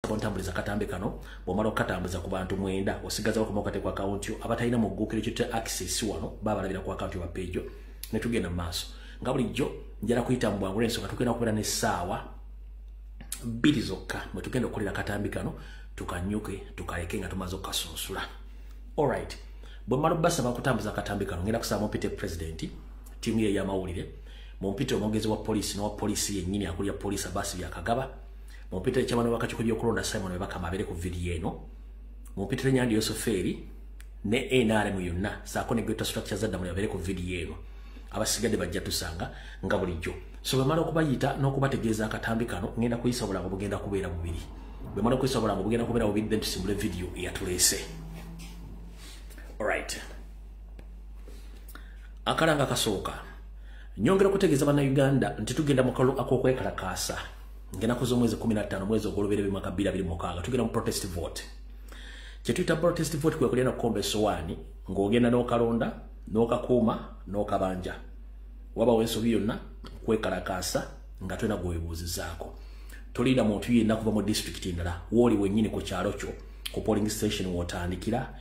kontambuliza katambe kano bomalo katambuza ku bantu mwenda osigaza ko mokate kwa account yo abatalina mu Google kyote access wano baba labira ku account yo page ne tugenda maso nga bulijjo njala kuyita mu bwangu lenso katugenda kubera ne sawa bili zokka mwe tugenda okulira katambi kano tukanyuke tukaleke nga tumazo kasunsula. Alright, bomalo basa bakutambuza katambi kano ngenda kusaba mpite president timu ye ya mawulire mumpite omongezi wa police no police yennyini akulya police basi ya Kagaba mumpite chamano bakachukubye okulonda Simon webaka mabere ku video eno mumpite Nyandi Yosoferi ne NRM yonna sako ne geta structures za damu yabere ku video eno abasigadde bajja tusanga nga bulijjo so bamala okubayita n'okubategeeza akatambi kano ngenda kuyisa bulango bugenda kubeera bubiri bamala kuyisa bulango bugenda kubeera bubiri then tusimbule video eyatulese. Alright, akalanga kasooka nyongera kutegeeza bana Uganda nti tugenda mu kalo akokwekalakasa ngena kuzo mwezi 15 mwezi ogolobere mwaka 2026 tugenda mu protest vote kyetuita protest vote kwe kulina kombe sowani ng'ogenda n'okalonda n'okakuuma n'okabanja waba wensobi yonna kwekalakasa nga twena gwebuuzizaako toliida muntu yenna kuva mu district endala wooli wennyini ku kyalo kyo ku polling station wotandikira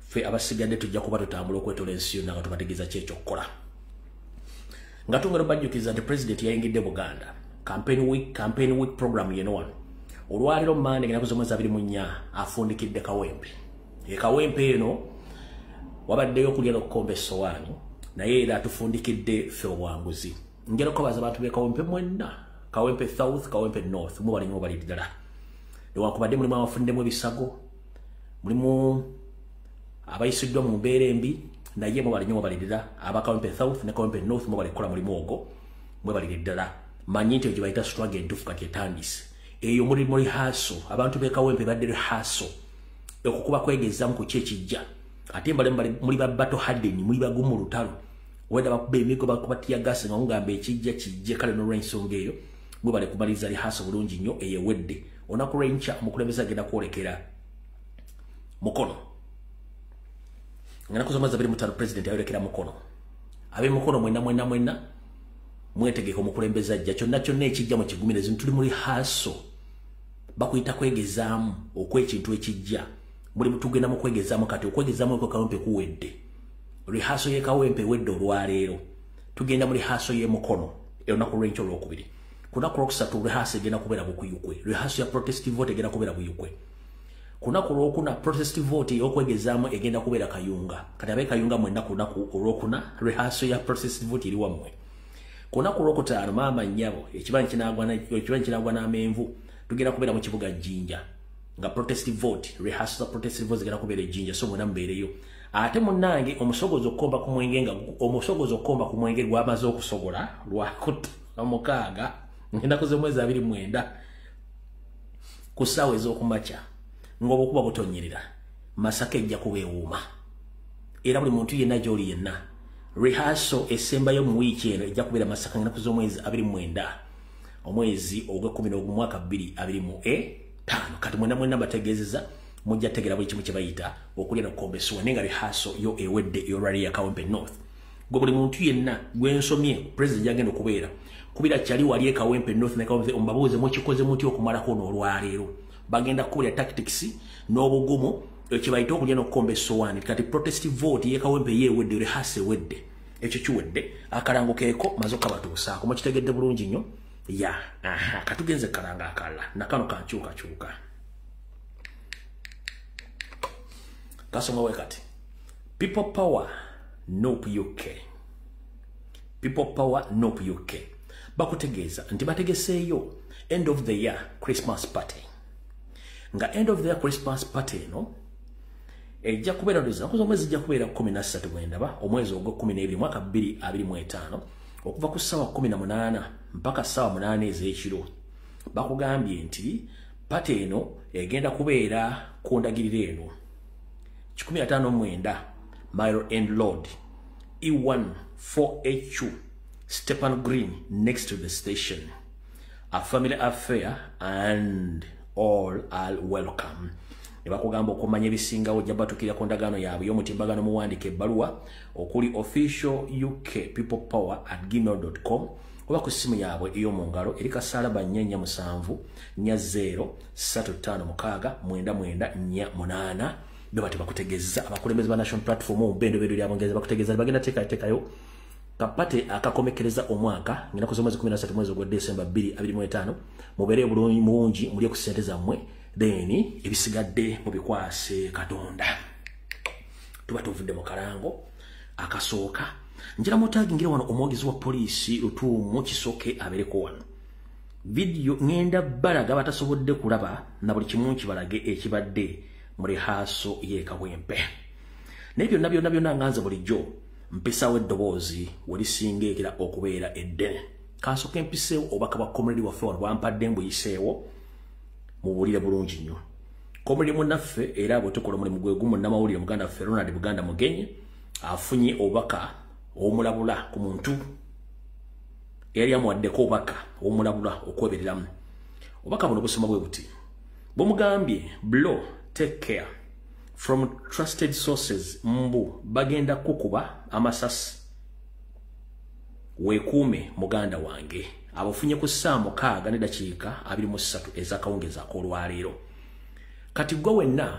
fe abasigadde tujja kuba tutambula okwetola ensi yonna nga tubategeeza kyekyokukola nga tungalo bajjukiza nti president yayingidde Buganda campaign week program yeno wano olwaliro Monday ngena kuzomweza 24 afundikidde Kawempe Kawempe eno wabaddeyo kulya n'okukomba essowaani naye era tufundikidde ffe obwanguzi ngero kobaza abantu be Kawempe mwenna Kawempe South Kawempe North mu bali bali ddala newankubadde mulimu abafunddemu ebisago mulimu abayisiddwa mu mbeera embi naye mu bali bali ddala aba Kawempe South ne Kawempe North mu bali kola mulimu ogwo mwe bali ddala manyi nti ogibayita struggle entuufu kati etandise eyo muri haso abantu be Kawempe badde haso okukuba kwegezaamu ku kyekijja ate mbale muri ba battle hardened muri bagumu lutalo wenda bakube emiko bakubatiya gasi nga ngamba ekijja kijje kale no rensonga eyo mwe bale kubaliza li haso bulungi nnyo eyewedde onaku rencha mukulembeza agenda kwolekera mukono ngana kuzomaza bali mutalo president ayolekera mukono abe mukono mwenna mwetegeko mukulembeza ajja kyonna ekijja mu kigumire tuli muri haso bakuyita kwegezaamu okwekintu ekijja muri mutugenda mu kwegezaamu kati okwegezaamu eko Kawempe kuwedde rehaso ye Kawempe wedde olwaleero tugenda muri haso ye mukono eyonaku lwencho olwokubiri kunaku lwokusatu rehaso egenda kubeera bukuyukwe rehaso ya protest vote egenda kubeera buyukwe kunaku lwokuna protest vote y'okwegezaamu egenda kubeera Kayunga kati abe Kayunga mwenna kunaku olwokuna rehaso ya protest vote eri wammwe kunaku lwokutaano maama nnyabo ekibanyi kinagwa n'amenvu tugenda kubeera mu kibuga Jinja nga protest vote rehearsal za protest vote zigenda kubeera Jinja so mwena mbeereyo ate munnange omusogozo okomba ku mwenge gwamaze okusogola lwakuta omukaaga ngenda kuze mwezi 29 ku ssaawa ez'okumakya ng'obukuba butonyerera Masaka ejja kubeewuuma era buli muntu yenna gy'oli yenna rehearsal esembayo mu wiiki eno ejja kubeera Masaka ngenda kuze omwezi 29 omwezi ogw'ekumi mwaka 2025 kati mwena bategeezeza mujja tegera buli kimu kye bayita okulya n'okukombesuwa nenga rehearsal yo ewedde ey'olwali ya Kawempe North gwe buli muntu yenna gwensomye president gyagenda okubeera kubira kyali wali e Kawempe North ne Kawempe ombabuuze mukikoze muti okumalako n'olwaleero bagenda kukulya tactics n'obugumu ekyo bayita okulya n'okukombesuwa kati protest vote ye Kawempe yeewedde rehearsal ewedde ekyo kiwedde akalango keeko maze okabatuusaako mukitegedde bulungi nnyo ya katugenze kalanga akala nakano kanchuka kasoma wekati people power nope UK bakutegeeza nti bategeseeyo end of the year Christmas party nga end of the year Christmas party no ejja kubeera ndoza omwezi ejja kubeera 13 bwendaba omwezi ogw'12 mwaka 2025 okuva ku ssaawa 18 mpaka ssaawa 8 ez'ekiro bakugambye nti pate eno egenda kubeera ku ndagiriro eno 159 Mile End Road E1 4HU Stephen Green next to the station. A family affair and all are welcome. Nebakugamba okumanya ebisingawo jabatukira ku ndagaano yaabwe y'omutimbagano muwandike ebbaluwa okuli official UK people power@gmail.com oba ku simu yaabwe ey'omu ngalo eri kasaalaba 447 0 35 6 beba tebakutegeeza abakulembeze ba national platform obendo bedo lyabongeza bakutegeeza bagenda tekayo kapate akakomekereza omwaka ngina kuzomwezi 13 mwezi gwa December 2025 mubere bulungi muli ku sente zammwe then ebisigadde mubikwase Katonda tuba tuvudde mu kalango akasooka njira mutagingira wano omwogezi wa poliisi Lutuumu Kisoke abereko wano video ngenda balaga batasobodde kulaba na buli kimu kibalage ekibadde muri haso ye Kawempe nebyo nabyo nganza bulijjo mpisawo eddoboozi welisingeekera okubeera eddene Kasooke mpiseewo obaka bwa community waffe wano bwampadde mbuyiseewo muwulire bulungi nnyo community munnaffe era bwe tukola omulimu gwe gumu namawulire muganda waffe Ronald Buganda Mugenyi afunye obaka omulabula ku muntu yali amuwaddeko obaka omulabula okwebereramu obaka buno busoma bwe buti bumugambye Blow take care from trusted sources mbu bagenda kukuba amasasi wekuume muganda wange abafunye ku saa 6:23 ezakawungeza akolwaleero kati gwe wenna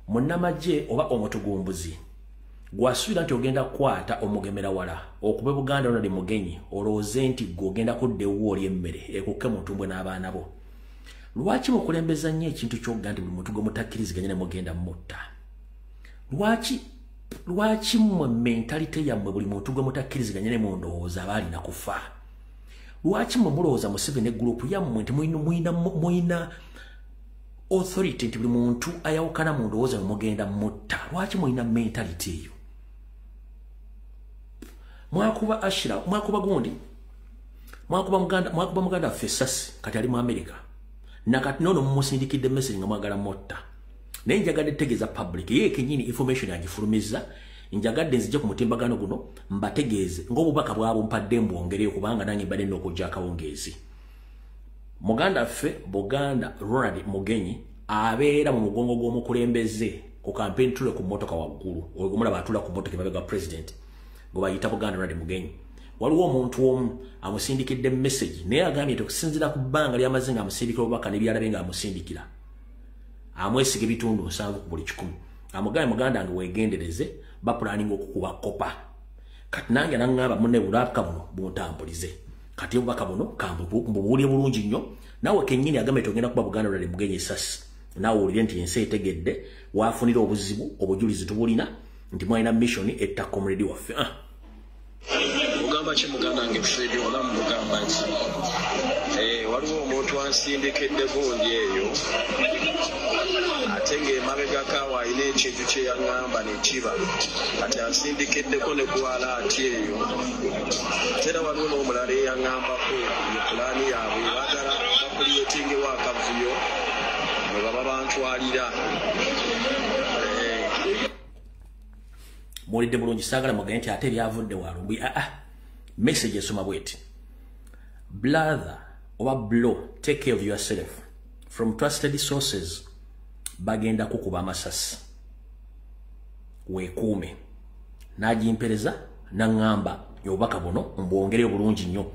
munnamagye oba omutugumbuzi gwasuubira nti ogenda kukwata omugemera wala okube Buganda Ronald Mugenyi olowooze nti gwe ogenda kuddewo oli emmere ekukke mu ntumbwe n'abaana bo lwaki mukulembeza nnyo ekintu ky'ogga nti buli muntu gwe mutakkiriziganya ne mugenda mutta lwaki mmwe mentalite yammwe buli muntu gwe mutakkiriziganya ne mundowooza aba alina kufa lwaki mmwe mulowooza Museveni ne gurupu yammwe nti muyina authority nti buli muntu ayawukana mu ndowooza ne mugenda mutta lwaki muyina mentalite eyo mwakuba Ashira mwakuba gundi mwakuba muganda waffe Sasi kati ali mu America nakati nono mumusindikidde message nga mwagala motta naye njagadde tegeeza public ye kenyini information yagifulumiza njagadde nzije ku mutimbagano guno mbategeeze ng'obubaka bwabo mpadde mbwongereyo kubanga nange mbadde n'okujja akawungeezi muganda waffe Buganda Ronald Mugenyi abeera mu mugongo gw'omukulembeze ku campaign tule ku motoka waggulu ogumulaba atula ku motoka ebabega president gwe bayita Buganda Ronald Mugenyi waliwo omuntu omu amusindikidde message naye agambye nti okusinziira ku bbanga ly'amaze nga amusindikira obubaka n'ebyalabe nga amusindikira amwesiga ebitundu 7 ku buli 10 amugambye muganda wange weegendereze bapulaninga okukuba kopa kati nange naŋŋamba munne bulabika buno buntambulize kati obubaka buno kambubuulire bulungi nnyo naawe kennyini agambye togenda kuba Buganda Ronald Mugenyi Sasi naawe owulire nti ensi etegedde waafunira obuzibu obujulizi tubulina nti mwalina mission etta community waffe mugamba ki muganda wange Fred olamu mugamba nti waliwo omuntu ansindikedde gundi eyo ate ng'emabegako awo alina ekintu kye yaŋŋamba ne kiba kati ansindikiddeko ne gwala ati eyo ate era waliwo n'omulala eyaŋŋambako mu pulaani yaabwe baagala bakuliyetingewo akavuyo bwe baba bantwalira muwulidde bulungi saagala mugende nti ate ebyavudde walumbi message esoma bweti brother oba Blow take care of yourself from trusted sources bagenda kukuba amasasi wekuume najimpereza naŋŋamba obubaka buno mbwongereyo bulungi nnyo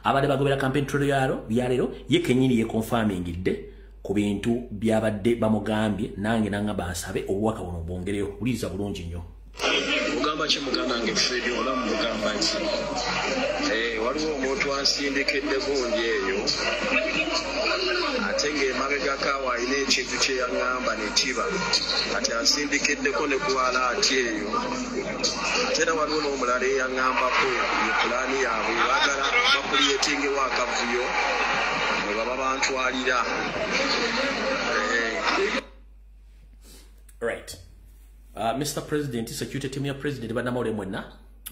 abadde bagobera campaign trail byaleero ye kennyini yekonfamingidde ku bintu byabadde bamugambye nange naŋŋamba nsabe obubaka buno mbwongereyo buliiza bulungi nnyo mugamba ki muganda wange Fred olamu mugamba nti waliwo omuntu ansindikedde gundi eyo ate ng'emabegako awo alina ekintu kye yaŋŋamba ne kiba kati ansindikiddeko ne gwala ati eyo ate era waliwo n'omulala eyaŋŋambako mu pulaani yaabwe baagala bakuliyetingewo akavuyo bwe baba bantwalira right Mr. President, security team ya president banamawulire mwenna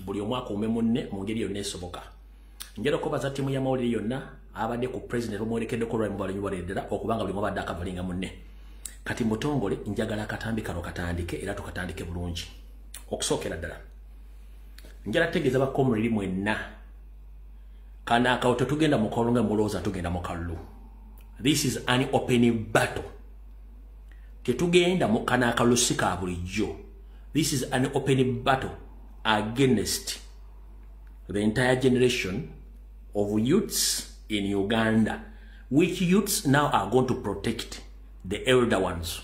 buli omwaka ome munne mu ngeri yonna esoboka njera okubaza tiimu ya mawulire yonna abadde ku president omwolekeddeko olwali mubalanyi baleddera okubanga buli mwabadde akavalinga munne kati mutongole njagala akatambi kano katandike era tukatandike bulungi okusookera ddala njala tegeeza bakomuliri mwenna kana akawo tetugenda mu kalunga mulowooza tugenda mu kalulu this is an open battle tetugenda mu kana akalusi ka bulijjo this is an open battle against the entire generation of youths in Uganda, which youths now are going to protect the elder ones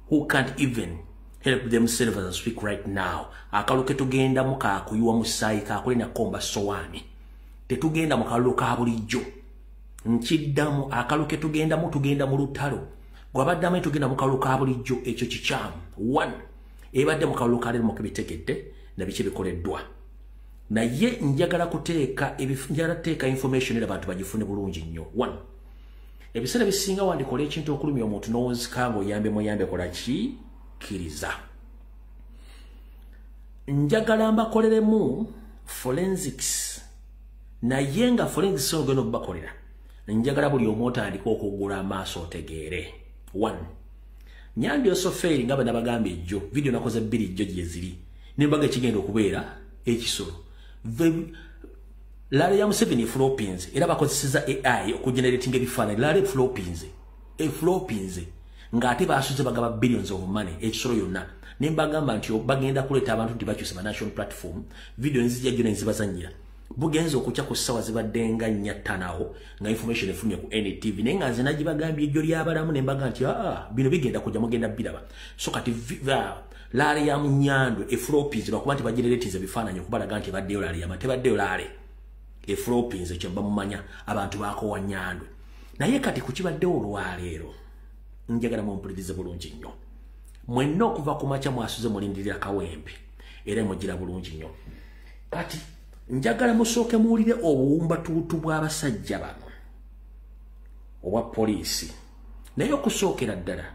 who can't even help themselves as I speak right now. Akaluke tugenda muka kuyuwa musayi kakulina komba sowani. Tetugenda mukaluka bulijjo. Nchiddamu akaluke tugenda mu lutalo. Gwabaddamu tugenda mukaluka bulijjo ekyo kikyamu. 1. Ebadde mukaluka lero mukibitegedde na biche bikoleddwa. Naye njagala teeka information era abantu bagifune bulungi nnyo. 1. Ebiseera bisinga wandikola ekintu okulumya omuntu n'owunzika ng'oyambe kola ki? Kiriza. Njagala mbakoleremu forensics. Naye nga forensics ogenda okubakolera. Njagala buli omu otandika okuggula amaaso otegeere. 1. Nyandi Osoferi nga bwe nabagambye ejjo, video nakoze 2 ejjo gye ziri. Nembaga ekigenda okubeera ekisolo. Lale ya Museveni floppings era bakozeseza AI okugeneratinga ebifaananyi. Lale floppings nga ate basuze bagaba billions of money ekisolo yonna. Nembagamba nti bagenda kuleta abantu nti bakyusa national platform video nzija jjo nzibazanyira. Bugenzo okucha ku sawa zibaddenga nnyatanawo nga information efunye ku NTV nenga nze nagibagambye ejjo lyabalamu nembaga nti bino bigenda kujja mugenda biraba. So kati lale ya Munyandwe floppings lwakuba nti bageneratinze bifaananyi okubalaga nti baddeyo lale ya matebaddeyo lale. Floppings ekyo bamumanya abantu baako wa Nyandwe. Naye kati kukibaddewo olwaleero njagala mumpulirize bulungi nnyo. Mwenna okuva ku makya mwasuze mulindirira Kawempe era mugira bulungi nnyo. Kati njagala musooke muwulire obuwumba tuutu bw'abasajja bano obwa poliisi. Naye okusookera ddala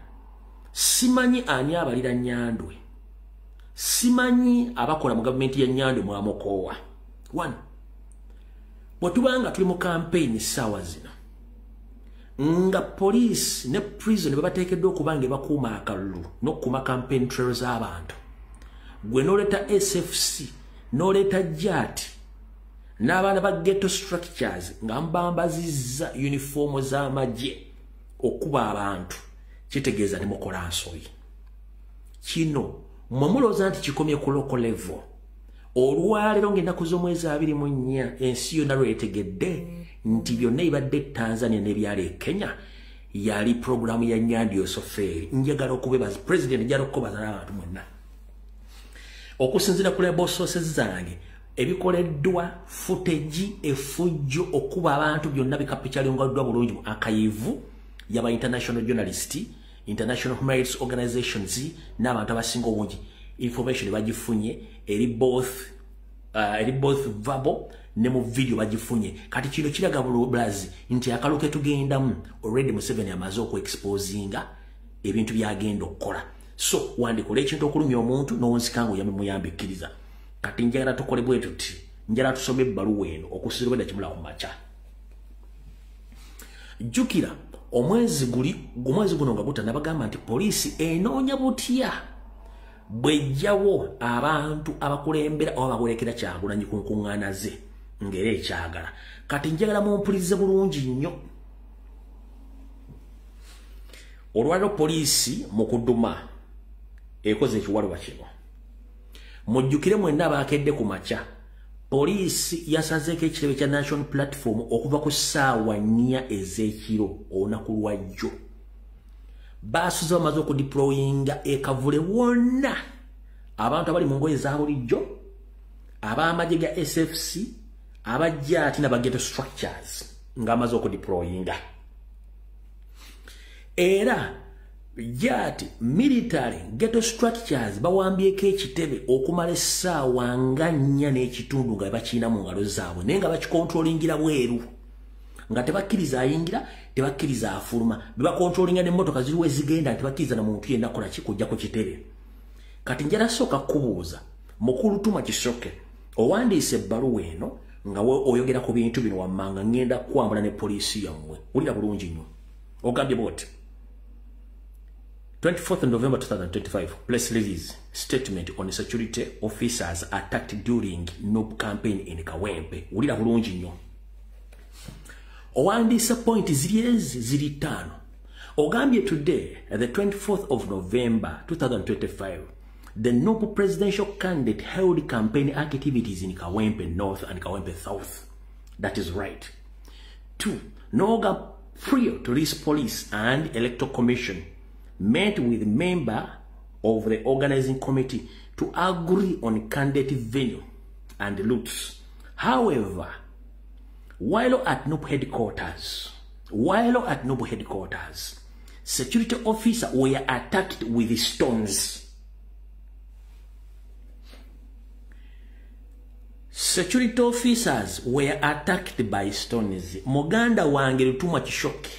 simanyi ani abalira Nyandwe, simanyi abakola mu gavumenti ya Nyandwe mwamukoowa. 1. Bwetubanga tuli mu campaign sawa zino nga police ne prison babateekeddwa okubanga bakuuma akalulu n'okukuma campaign trails z'abantu. Gwe n'oleta SFC n'oleta JAT n'abaana ba ghetto structures nga mbambazizza uniform z'amagye okuba abantu, kitegeeza ne mukola nsobi. Kino mwemulooza nti kikomye ku local level. Olwaleero ng'ennaku z'omwezi 24 ensi yonna lwetegedde nti byonna ibadde Tanzania n'ebyali Kenya yali programu ya Nyandi Osoferi. Njagala okubebaza president njagala okubaza n'abantu mwenna okusinziira ku label sources zange ebikoleddwa footage efujjo okuba abantu byonna bikapitaliddwa bulungi mu archive y'aba international journalist, international human rights organizations n'abantu abasinga obungi. Information bagifunye eri both verbal ne mu video bagifunye. Kati kino kiraga bulazi nti akaluke tugendamu already Museveni amaze exposinga ebintu byagenda okukola. So wandikola ekintu okulumya omuntu n'owunzikanga oyambe muyambikiriza. Kati njagala tukole bwe tuti, njagala tusome ebbaluwa eno okusiibula kimula ku makya. Jjukira omwezi guno nga gutanabagamba nti poliisi enoonya butya bwejjawo abantu abakulembera oba bakulekera Kyagulanyi ku nkuŋŋaana ze ng'era ekyagala. Kati njagala mumpulirize bulungi nnyo. Olwaleero poliisi mu kuduma ekoze ekiwalwa kino. Mujjukire mwenna abaakedde ku makya. Poliisi yasazeeko ekirebe kya national platform okuva ku ssaawa 4 ez'ekiro olunaku lwajjo. Basuze bamaze okudeployinga ekavule wonna abantu abali mu ngoye za bulijjo, ab'amagye ga SFC, abajjaati n'abaghetto structures nga amaze okudeployinga. Era jjaati military ghetto structures bawambyeko ekitebe okumala essaawa nga 4 n'ekitundu nga bakiina mu ngalo zaabwe naye nga bakikontrolingira bweru. Nga tebakkiriza ayingira, tebakkiriza afuluma, bebakontrolinga n'emmotoka ziriwe zigenda, tebakkiriza na muntu yenna kola kikujja ku kitebe. Kati njala sooka kubuuza Mukulu Tuma Kisoke owandiise ebbaluwa eno nga oyogera ku bintu bino wammanga ngenda kwambula ne poliisi yammwe. Wulira bulungi nnyo. Ogambye bw'oti 24th November 2025 press release statement on security officers attacked during NUP campaign in Kawempe. Wulira bulungi nnyo. Owandiise point ziri 5. Ogambye today, the 24th of November 2025, the NUP presidential candidate held campaign activities in Kawempe North and Kawempe South. That is right. 2. Noga prior to this police and electoral commission met with member of the organizing committee to agree on candidate venue and routes. However, while at NUP headquarters, security officers were attacked with stones. Security officers were attacked by stones. Muganda wange Lutuma Kishoke.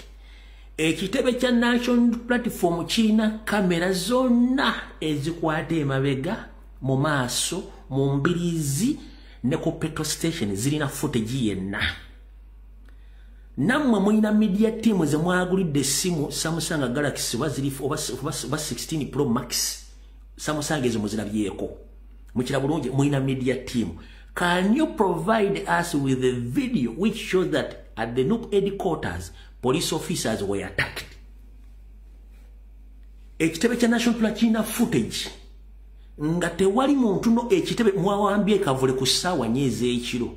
Ekitebe kya National Platform kirina kamera zonna ezikwata emabega mu maaso mu mbirizi ne ku petrol station zirina footage yenna. Nammwe mulina media team ze mwagulidde essimu Samsung Galaxy oba 16 Pro Max. Samsung ezo muzirabyeko. Mukira bulungi mulina media team. Can you provide us with a video which shows that at the NUP headquarters, police officers were attacked? Ekitebe kya National Platform footage. Nga tewali muntu no ekitebe mwawambye kavule ku ssaawa nnyezi ekiro.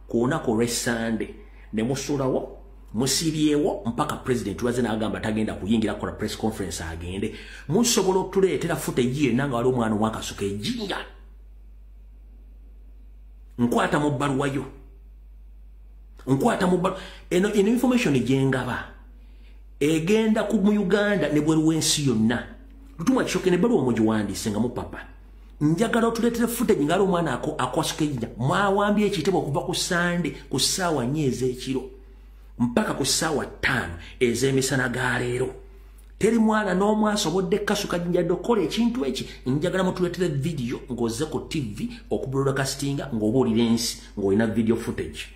Ku lunaku olw'Essande ne musulawo musibyewo mpaka president waze n'agamba tagenda kuyingira kola press conference agende. Musobola okutuleetera footage yenna nga wali omwana ow'akasuka ejjinja. Nkwata mu bbaluwa yo. Eno information egyengaba egenda ku mu Uganda ne bweru w'ensi yonna. Lutuma Kishoke ne bbaluwa omugiwandiise nga mu papa. Njagala otuleetere footage nga ali omwana akwasuka ejjinja. Mwawambye ekitebo okuva ku Sande ku ssaawa 4 ez'ekiro mpaka ku ssaawa 5 ez'emisana ga leero. Teri mwana n'omu asobodde kasuka jjinja dokola ekintu eki. Njagala mutuleetere video ng'ozze ku TV okubroadcastinga ng'obuulira ensi ng'olina video footage.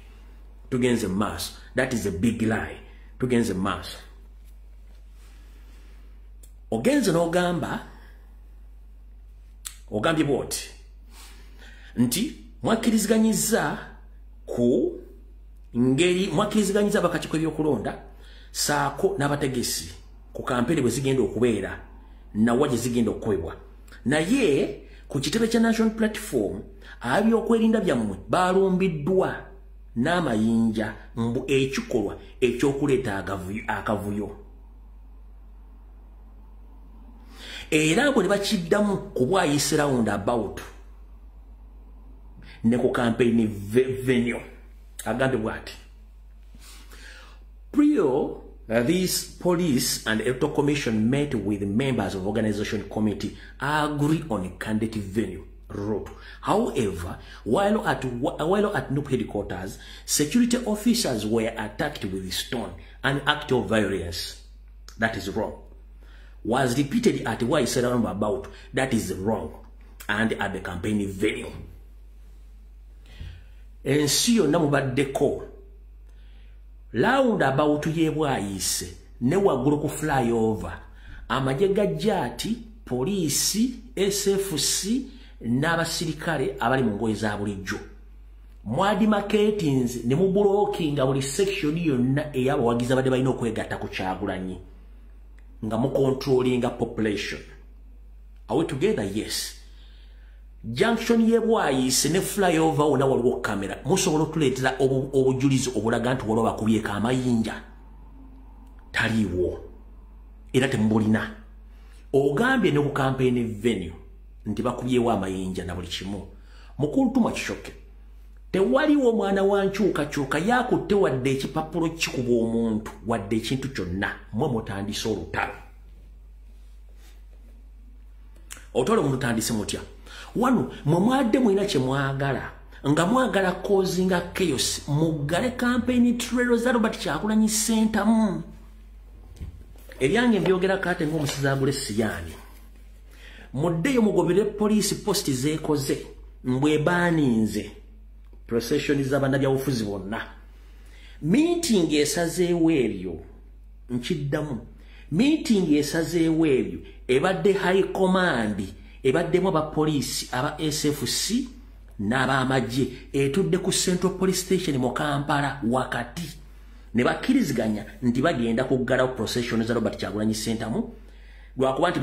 Tugenze maaso. That is a big lie. Tugenze maaso. Ogenze n'ogamba ogambye bw'oti nti mwakkiriziganyizza ku ngeri mwakkiriziganyizza abakakiiko ebyokulonda saako n'abategesi ku kampeni bwe zigenda okubeera nawa gye zigenda okukobebwa. Naye ku kitebe kya National Platform ab'ebyokwerinda byammwe balumbiddwa n'amayinja mbu ekikolwa ekyokuleeta akavuyo. Era abo ne bakiddamu kubwayisa round about ne ku campaign venue. Agambye bw'ati. Prior this police and electoral commission met with members of organization committee agree on a candidate venue route. However, while at NUP headquarters, security officers were attacked with stone, an act of violence. That is wrong. Was repeated at what I said about. That is wrong. And at the campaign venue. Ensi yonna mubaddeko round about yebwayise ne waggulu ku flyover amagye gajja ati poliisi SFC n'abasirikale abali mu ngoye za bulijjo mwadi marketings ne mu blocking buli section yonna ey'abawagizi abadde balina okwegatta ku Kyagulanyi nga mu controlling population. Are we together? Yes. Junction yebwayise ne flyover ona waliwo kamera musobola okuleetera obujulizi obulaga nti waliwo bakubyeko amayinja taliiwo era temubulina. Ogambye ne ku campaign venue nti bakubyewo amayinja na buli kimu. Mukulu Lutuma Kishoke tewaliwo mwana wa nkyukakyuka yakutte wadde ekipapulo kikuba omuntu wadde ekintu kyonna mwe mutandise olutalo. Otole omuntu tandise mutya. Wano mwadde mwina kye mwagala nga mwagala kozinga chaos mugale campaign trail za Robert Kyagulanyi Center ebyange mbyogera kate ng'omusizi agule siyani muddeyo mugobere police post zeekoze mbwe baaninze procession z'abannabyabufuzi bonna meeting esazeewo ebyo nkiddamu meeting esazeewo ebyo ebadde high command ebaddemu abapoliisi aba SFC n'abamagye etudde ku Central Police Station mu Kampala wakati ne bakkiriziganya nti bagenda kuggalawo procession za Robert Kyagulanyi Center lwakuba nti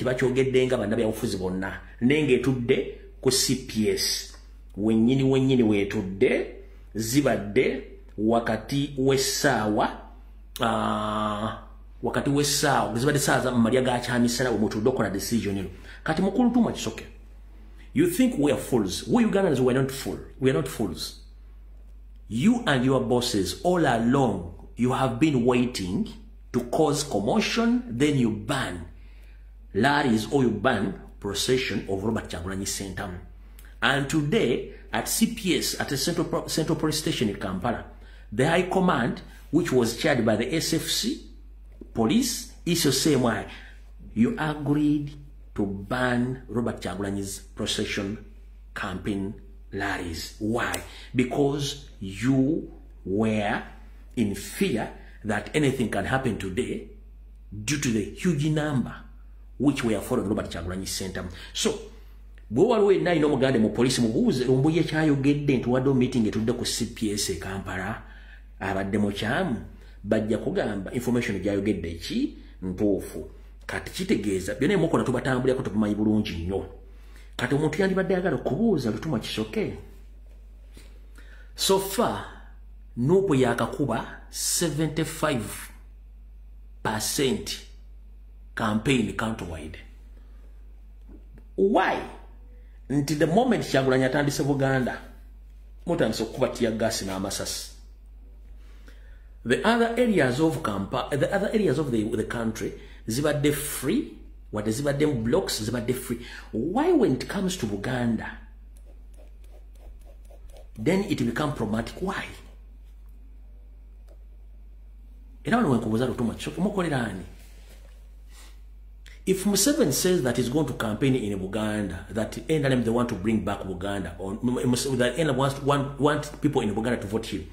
bakyogedde nga bannabyabufuzi bonna nenga etudde ku CPS wennyini weetudde zibadde wakati w'essaawa zibadde saa za Maria ga kyamisana omutudde okola decision eno. Kati mukulu Tuma Kisoke, you think we are fools? We Ugandans were not fools. We are not fools. You and your bosses all along, you have been waiting to cause commotion, then you ban rallies or you ban procession of Robert Kyagulanyi Ssentamu. And today, at CPS, at the Central Police Station in Kampala, the High Command, which was chaired by the SFC police, is the same way. You agreed to ban Robert Kyagulanyi's procession campaign rallies. Why? Because you were in fear that anything can happen today due to the huge number which were following Robert Kyagulanyi Ssentamu. So, bw'owaliwo yenna alina omuganda mu poliisi mubuuze ombuye kyayogedde nti wadde meeting etudde ku CPS e Kampala abadde mu kyamu bajja kugamba information gyayogedde ki ntuufu. Kati kitegeeza byonna emukola tubatambulirako tubumanyi bulungi nnyo. Kati omuntu yandibadde ayagala okubuuza Lutuma Kisoke. So far, Nuupu yakakuba 75% campaign countrywide. Why? Until the moment Kyagulanyi atandise Buganda, mutandise okukuba tear gas n'amasasi. The other areas of the country, zibadde free, what is zibadde blocks, zibadde free. Why when it comes to Buganda, then it become problematic? Why? If Museveni says that he's going to campaign in Buganda, that NRM they want to bring back Buganda, or that NRM want people in Buganda to vote him.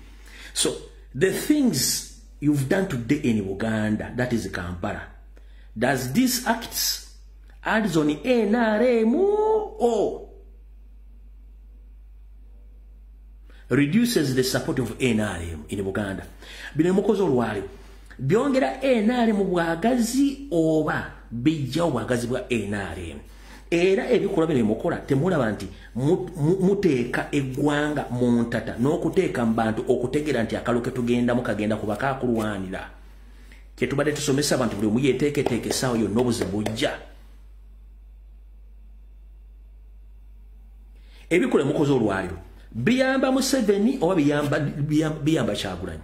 So the things you've done today in Buganda, that is Kampala, does these acts adds on NRM or reduces the support of NRM in Buganda? Binemukozo olwali byongera NRM bwagazi oba bijja bwagazi bwa NRM. Era ebikola bino mukola temulaba nti muteeka eggwanga mu ntata n'okuteeka mu bantu okutegera nti akaloke tugenda mukagenda kubaka kulwanira. Kye tubadde tusomesa abantu buli omu yeeteeketeeke essaawa yonna obuzibu bujja. Ebikola mukozi olwaliro biyamba Museveni oba biyamba Kyagulanyi.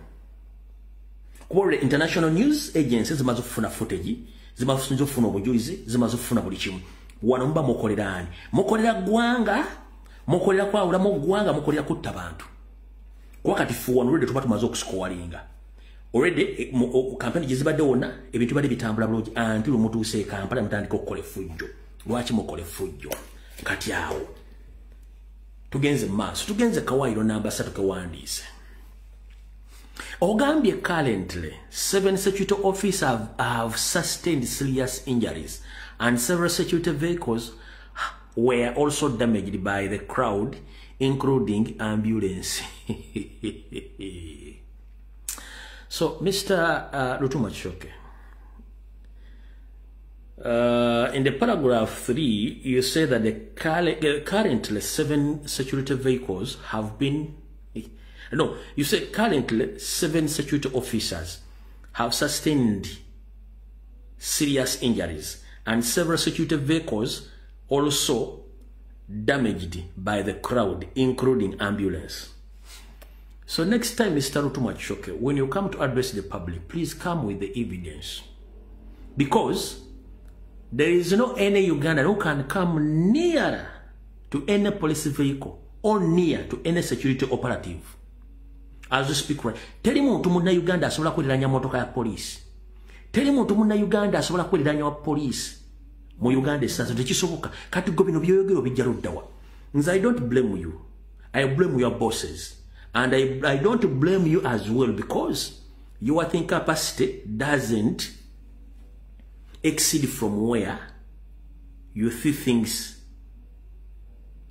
Kuba international news agencies zimaze okufuna footage, zimaze okufuna obujulizi, zimaze okufuna buli kimu. Wano mba mukoleraani. Mukolera ggwanga, mukolera kwawulamu ggwanga, mukolera kutta bantu. Kuba kati ffe wano already tuba tumaze okusikowalinga. Already kampeni gye zibadde wonna ebintu bali bitambula bulungi anti lumutuuse e Kampala mutandika okukola effujjo. Lwaki mukola effujjo? Kati awo tugenze maaso, tugenze kawaayiro namba 3 kewandiise. Ogambye currently 7 security officers have sustained serious injuries and several security vehicles were also damaged by the crowd, including ambulance. So, Mr. Lutuma Kisoke, in the paragraph 3, you say that currently 7 security vehicles have been... No, you said currently 7 security officers have sustained serious injuries and several security vehicles also damaged by the crowd, including ambulance. So next time, Mr. Lutuma Kisoke, when you come to address the public, please come with the evidence. Because there is no any Ugandan who can come nearer to any police vehicle or near to any security operative. As we speak right, tell him to Muna Uganda asobola kweliranya motoka ya police. Tell him to Muna Uganda asobola kweliranya wa police. Mu Uganda sasa tekisoboka. Kati gobino byoyogero bijja luddawa. Nze I don't blame you. I blame your bosses. And I don't blame you as well because your thinking capacity doesn't exceed from where you see things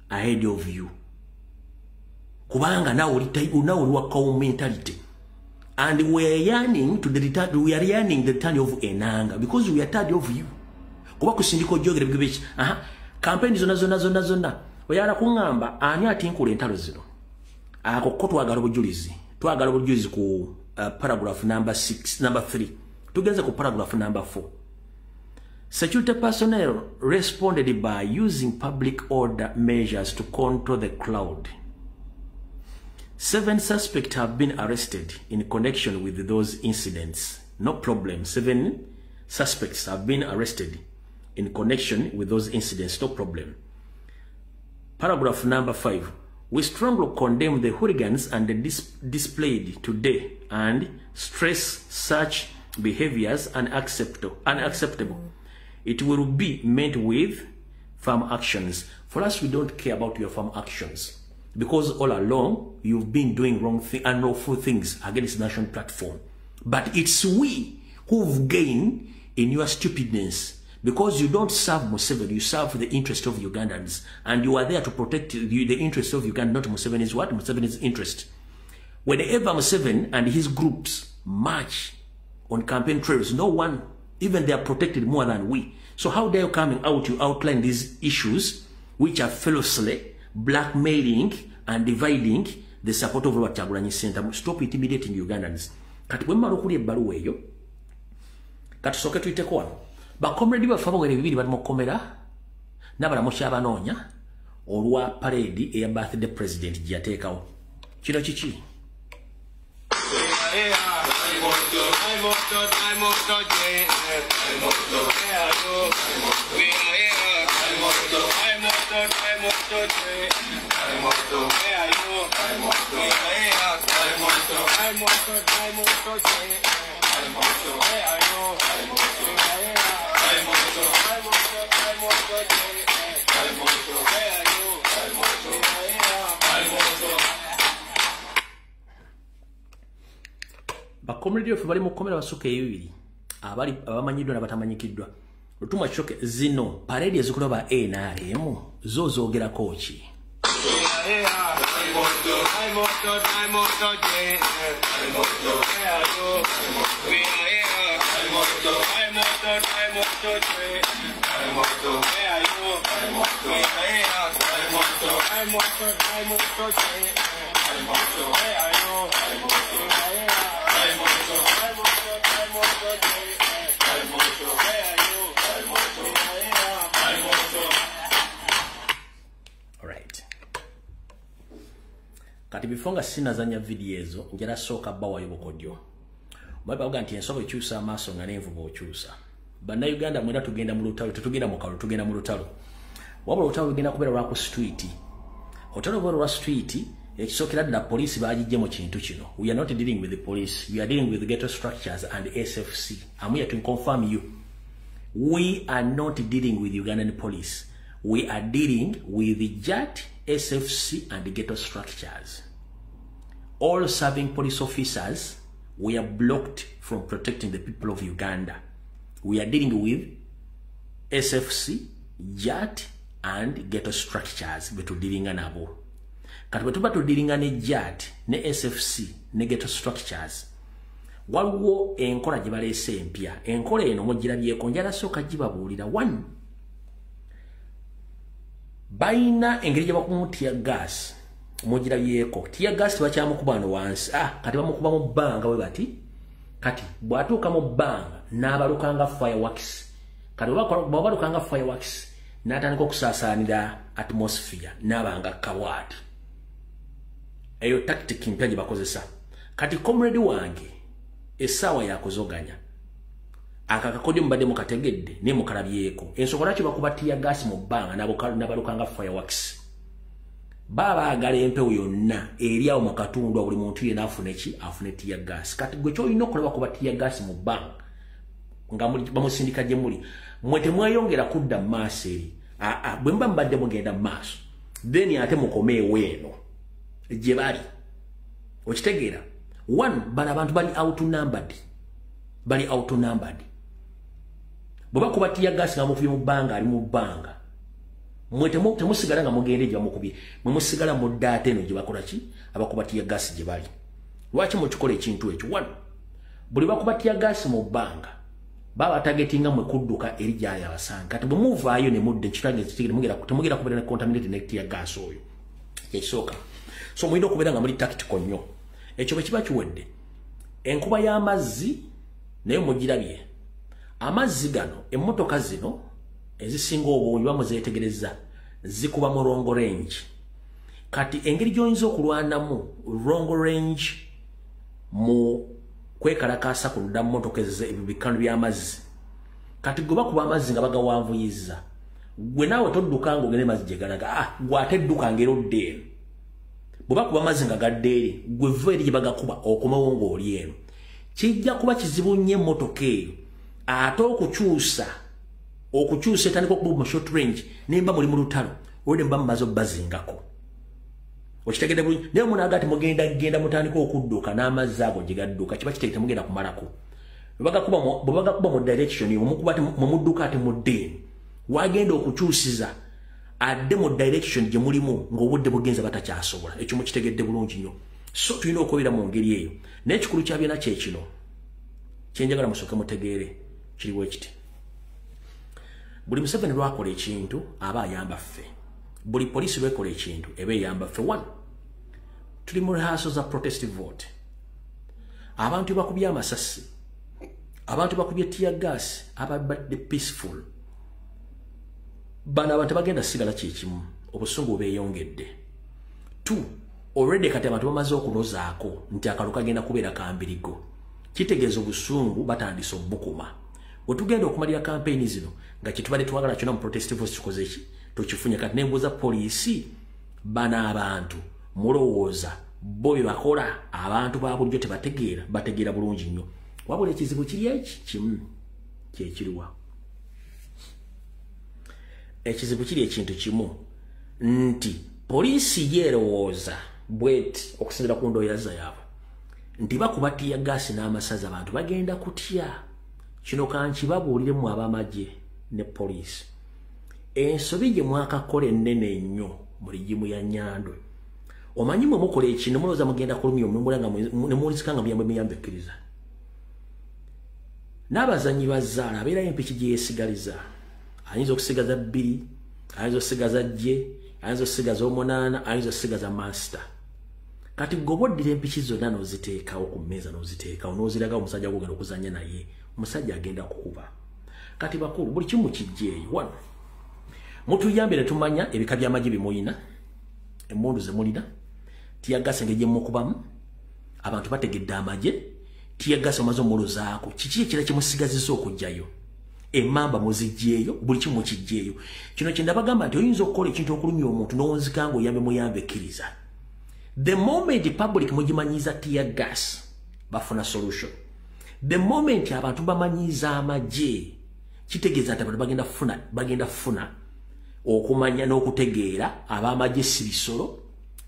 ahead of you. Kubanga now we cow mentality. And we are yearning to the return, we are yearning the return of Enanga because we are tired of you. Kuba kusindiko jogere bgebechi. Campaign zona. Oyara kungamba ani atinkula entalo zino. ako ko twagala obujulizi ku paragraph number 3 tugenze ku paragraph number 4. Security personnel responded by using public order measures to control the crowd. 7 suspects have been arrested in connection with those incidents. No problem. 7 suspects have been arrested in connection with those incidents. No problem. Paragraph number 5. We strongly condemn the hooligans and the displayed today and stress such behaviors unacceptable. It will be met with firm actions. For us, we don't care about your firm actions because all along you've been doing unlawful things against the national platform. But it's we who've gained in your stupidness because you don't serve Museveni, you serve the interest of Ugandans, and you are there to protect the interest of Uganda, not Museveni's what? Museveni's interest. Whenever Museveni and his groups march on campaign trails, no one, even they are protected more than we. So how dare you coming out to outline these issues which are fellowship, blackmailing and dividing the support of Robert Kyagulanyi Center? Stop intimidating Ugandans. Kati bwe mmala okulya ebbaluwa eyo katusooke tuyiteko wano bakomredi baffe abawere bibiri bali mu kkomera n'abalamu kyabanoonya olwa parade eya birthday president gye yateekawo. Kino kiki? Bakomredi baffe bali mu kkomera basooka ebibiri abamanyiddwa n'abatamanyikiddwa. Lutumwa Kichoke, zino parade ezikola ba NRM zo zoogerako ki? Kati bifonga sinazanya video ezo njera soka bawa yobokodyo. Mwaba uga nti ensobo ekyusa amaaso nga n'envuba okyusa. Bana Uganda mwenda tugenda mu lutalo, tetugenda mu kalu, tugenda mu lutalo. Wabula lutalo lugenda kubeera lwa ku street. Otalo bwero lwa street ekisookera ddala police baagijje mu kintu kino. We are not dealing with the police. We are dealing with the ghetto structures and SFC. I'm here to confirm you. We are not dealing with Ugandan police. We are dealing with the JAT, SFC and the ghetto structures. All serving police officers we are blocked from protecting the people of Uganda. We are dealing with SFC, JAT and ghetto structures betu dealinga nabo. Kati betu batu dealinga ne JAT, ne SFC, ne ghetto structures. Waliwo enkola gye baleese empya. Enkola eno mugirabyeko njala sooka gibabuulira. 1. Baina engeri gye bakumutiya gas. Mugirabyeko. Tiya gas tebakyamukuba wano wansi. Kati bamukuba mu bbanga bwe bati. Kati bw'atuuka mu bbanga n'abalukanga fireworks. Kati bw'abalukanga fireworks n'atandika okusaasaanira atmosphere n'abanga kawaati. Eyo tactic mpya gye bakozesa. Kati comrade wange essaawa yakuzoganya. Akakakodyo mbadde mukategedde ne mukalabyeko. Ensokola kyo bakuba tiya gas mu bbanga n'abalukanga fireworks. Baba agala empewo yonna eri awo mu katundu buli muntu yenna afune ki? Afune tiya gas. Kati gwe kyolina okulaba kuba tiya gas mu bbanga nga bamusindika gye muli. Mwe temweyongera kudda mu maaso eri. Bwe mba mbadde mugenda mu maaso then ate mukomeewo eno gye bali. Okitegeera? 1. Bano abantu bali outnumbered. Bali outnumbered. Bwe bakuba tiya gas nga mukubye mu bbanga ali mu bbanga. Mwe temusigala nga mugende gye bamukubye. Mwe musigala mu ddaata eno gye bakola ki? Abakuba tiya gas gye bali. Lwaki mukikola ekintu ekyo? 1. Buli bakuba tiya gas mu bbanga baba targetinga mwe kudduka eri gyali abasanga. Kati bwe muvaayo ne mudde kitange kitigire temugera kubeera ne contaminated ne tiya gas oyo. Ekisooka. So mulina okubeera nga muli tactical nnyo. Ekyo bwe kiba kiwedde enkuba y'amazzi naye mugirabye. Amazzi gano emmotoka zino ezisinga obungi bamuzeetegereza zikuba mu long range. Kati engeri gy'oyinza okulwanamu long range mu kwekalakaasa ku ludda mmotoka ebibikano by'amazzi. Kati gwe bakuba amazzi nga bagawanvuyizza. Gwe naawe todduka ng'ogende mazzi gye galaga. Gwe ate edduka ng'era odda eno. Bwe bakuba amazzi nga gadda eri, gwe vva eri gye bagakuba okomawo ng'oli eno. Kijja kuba kizibu nnyo emmotoka eyo. Ate okukyusa etandika okuba mu short range nemba muli mu lutalo olwo mba mumaze obbazingako. Okitegedde bulungi. Naye omuntu agati mugenda mutandika okudduka n'amazzi ago gye gadduka kiba kitegete mugenda kumalako. Bwe bagakuba mu direction omukuba mu mudduka ate mudde wagenda okukyusiza adde mu direction gye mulimu ng'obudde bugenza batakyasobola. Ekyo mukitegedde bulungi nnyo. So tulina okubeera mu ngeri eyo. N'ekikulu kya byonna kye kino kyenjagala musooke mutegeere kiriwo ekiti. Buli Museveni lwakola ekintu aba ayamba ffe. Buli poliisi lwekola ekintu eba eyamba ffe. One, tuli mu rehearsal za protest vote. Abantu bakubye amasasi, abantu bakubye tear gas, abadde peaceful. Bano abantu bagenda sigala kyekimu, obusungu beeyongedde. Two, already kati abantu bamaze okulozaako nti akalu kagenda kubeera kambirigo. Kitegeeza obusungu batandise obukuma. Bwe tugenda okumalira campaign zino nga kitubadde twagala kyonna mu protest vote kikoze ki tokifunye. Kati nembuuza poliisi bana abantu mulowooza bo bye bakola abantu ba bulijjo bategeera bulungi nnyo. Wabula ekizibu kiri eki kimu kyekiriwa. Ekizibu kiri ekintu kimu nti poliisi yeerowooza bweti okusinziira ku ndowooza yaabwe nti bakuba tear gas n'amasazi abantu bagenda kutya. Kino kankibabuuliremu ab'amagye ne poliisi. Ensobi gye mwakakola ennene ennyo mu ligimu ya Nyandwe. Omanyi mwe mukola ekintu mulowooza mugenda kulumya omumula nga ne muwulisika nga muyambe ekkiriza. N'abazannyi bazzaala abeerayo empiki gye yeesigaliza. Ayinza okusigaza 2, ayinza okusigaza gye, ayinza okusigaza 8, ayinza okusigaza master. Kati goboddira empiki zonna n'oziteekawo ku mmeeza n'oziteekawo n'oziraga omusajja gwogenda okuzannya naye. Musajja agenda kukuba. Kati bakulu buli kimu kijjeeyo. One, mutuyambe ne tumanya ebika by'amagye bimuyina, emmundu ze mulina, tear gas engeri gye mukubamu, abantu bategedde amagye, tear gas omaze omuluzaako, kiki ekira kye musigaziza okujjayo. Emmamba muziggyeeyo, buli kimu kijjeeyo. Kino kye ndabagamba nti oyinza okukola ekintu okulumya omuntu n'owunzika ng'oyambe muyambe ekkiriza. The moment public mugimanyiza tear gas bafuna solution. The moment abantu bamanyiza amagye kitegeeza nti abantu bagenda funa okumanya n'okutegeera ab'amagye si bisolo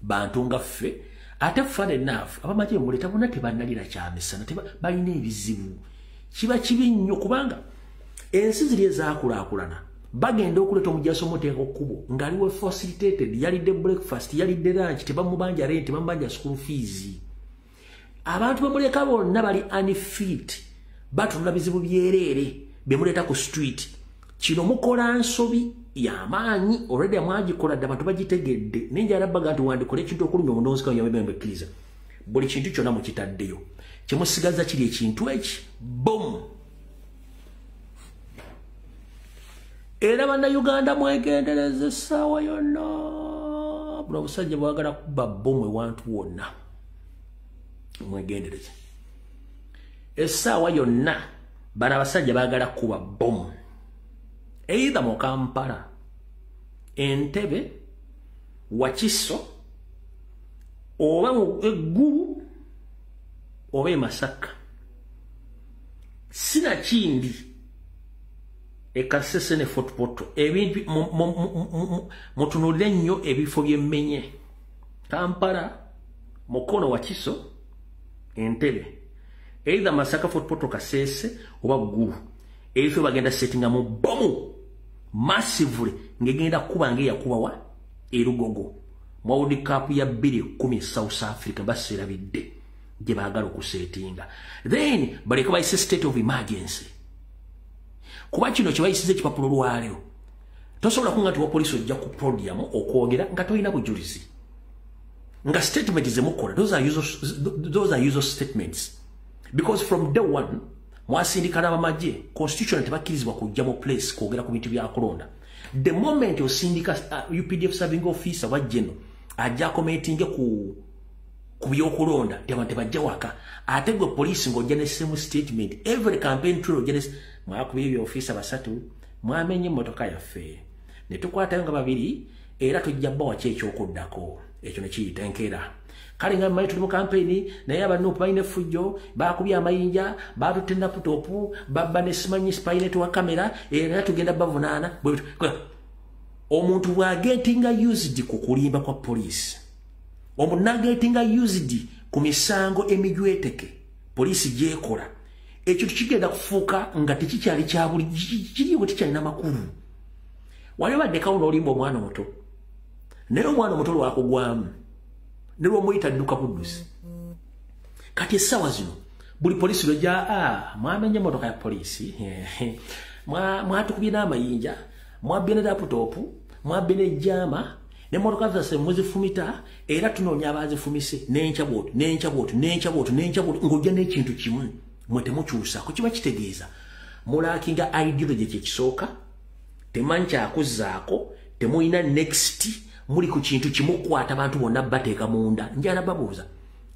bantu nga ffe. Ate fun enough ab'amagye muleta bonna tebannalira kyamisana balina ebizibu. Kiba kibi nnyo kubanga ensi ziri ezaakulaakulana bagenda okuleeta omujaso omuteeka okkubo ng'aliwe facilitated, yalidde breakfast, yalidde lunch, tebamubanja rent, tebamubanja school fees. Abantu bamuleka bonna bali unfit, batunda bizibu byereere bemuleeta ku street. Kino mukola nsobi y'amaanyi already amwagikola dde abantu bagitegedde. Nenjala baga nti wandikola ekintu okulumya omundonzika yabembe kkiriza. Buli kintu kyonna mukitaddeyo. Kyemusigaza kiri ekintu eki boom. Era bannayuganda mwegendereze essaawa yonna. Buno obusajja bwagala kuba bomu ewantu wonna. Mwegendereze. Essaawa yonna bano abasajja baagala kuba bomu. Either mu Kampala, Entebbe, Wakiso, oba mu Eggulu, oba e Masaka. Sinakindi Kasese ne Fort Portal. Ebintu mutunulire nnyo ebifo by'emmenye. Kampala, Mukono, Wakiso, Entebbe. Either Masaka, Fort Portal, Kasese oba Ggulu. Ebifo bagenda settinga mu bomu massively ngegenda kuba ngeyakuba wa Erugogo mu World Cup ya 2010 South Africa baserabidde gye baagala okusetinga. Then baleka bayise state of emergency. Kuba kino kye bayisize ekipapulo lwaleo tosobola kunga nti wa poliisi ojja ku podium okwogera nga tolina bujulizi. nga statement ze mukola, those are usual statements. Because from day one, mwasindikana bamaje, constitution tebakirizibwa kujja mu place kwogera ku bintu bya kulonda. The moment osindika UPDF serving officer wa general ajja commenting ku byokulonda abantu bajja waka ate gwe police ng'ojja ne same statement every campaign trail ojja ne mwakubiye byo officer basatu mwamenye motoka yaffe ne tukwata nga babiri era tujja bawa ky'ekyokuddako ekyo ne kiyita enkera kale nga mmanyi tuli mu campaign naye abanupu balina effujjo baakubye amayinja baatutenda putopu babba ne simanyi spine wa kamera era tugenda bavunaana omuntu bw'agetinga used ku kulimba kwa police omuntu n'agetinga used ku misango emijweteke police gyekola ekyo kigenda kufuuka nga tekikyali kya buli kiriwo tekyalina makulu wali baddekawo n'olimba omwana omuto naye omwana omuto lwakugwamu ne lwomuyita dduka buddusi kati essaawa zino buli polisi lwejja mwamenye emmotoka ya polisi mwatukubye n'amayinja mwabbye ne laputopu mwabbye n'ejjaama n'emmotoka zaffe muzifumita era tunoonya abaazifumise n'enkya bw'otu ng'ojja n'ekintu kimu mwe temukyusaako kiba kitegeeza mulaakinga ideology kyekisooka temanyi kyakuzzaako temulina next muli ku kintu kimukwata abantu bonna bateeka munda njala babuuza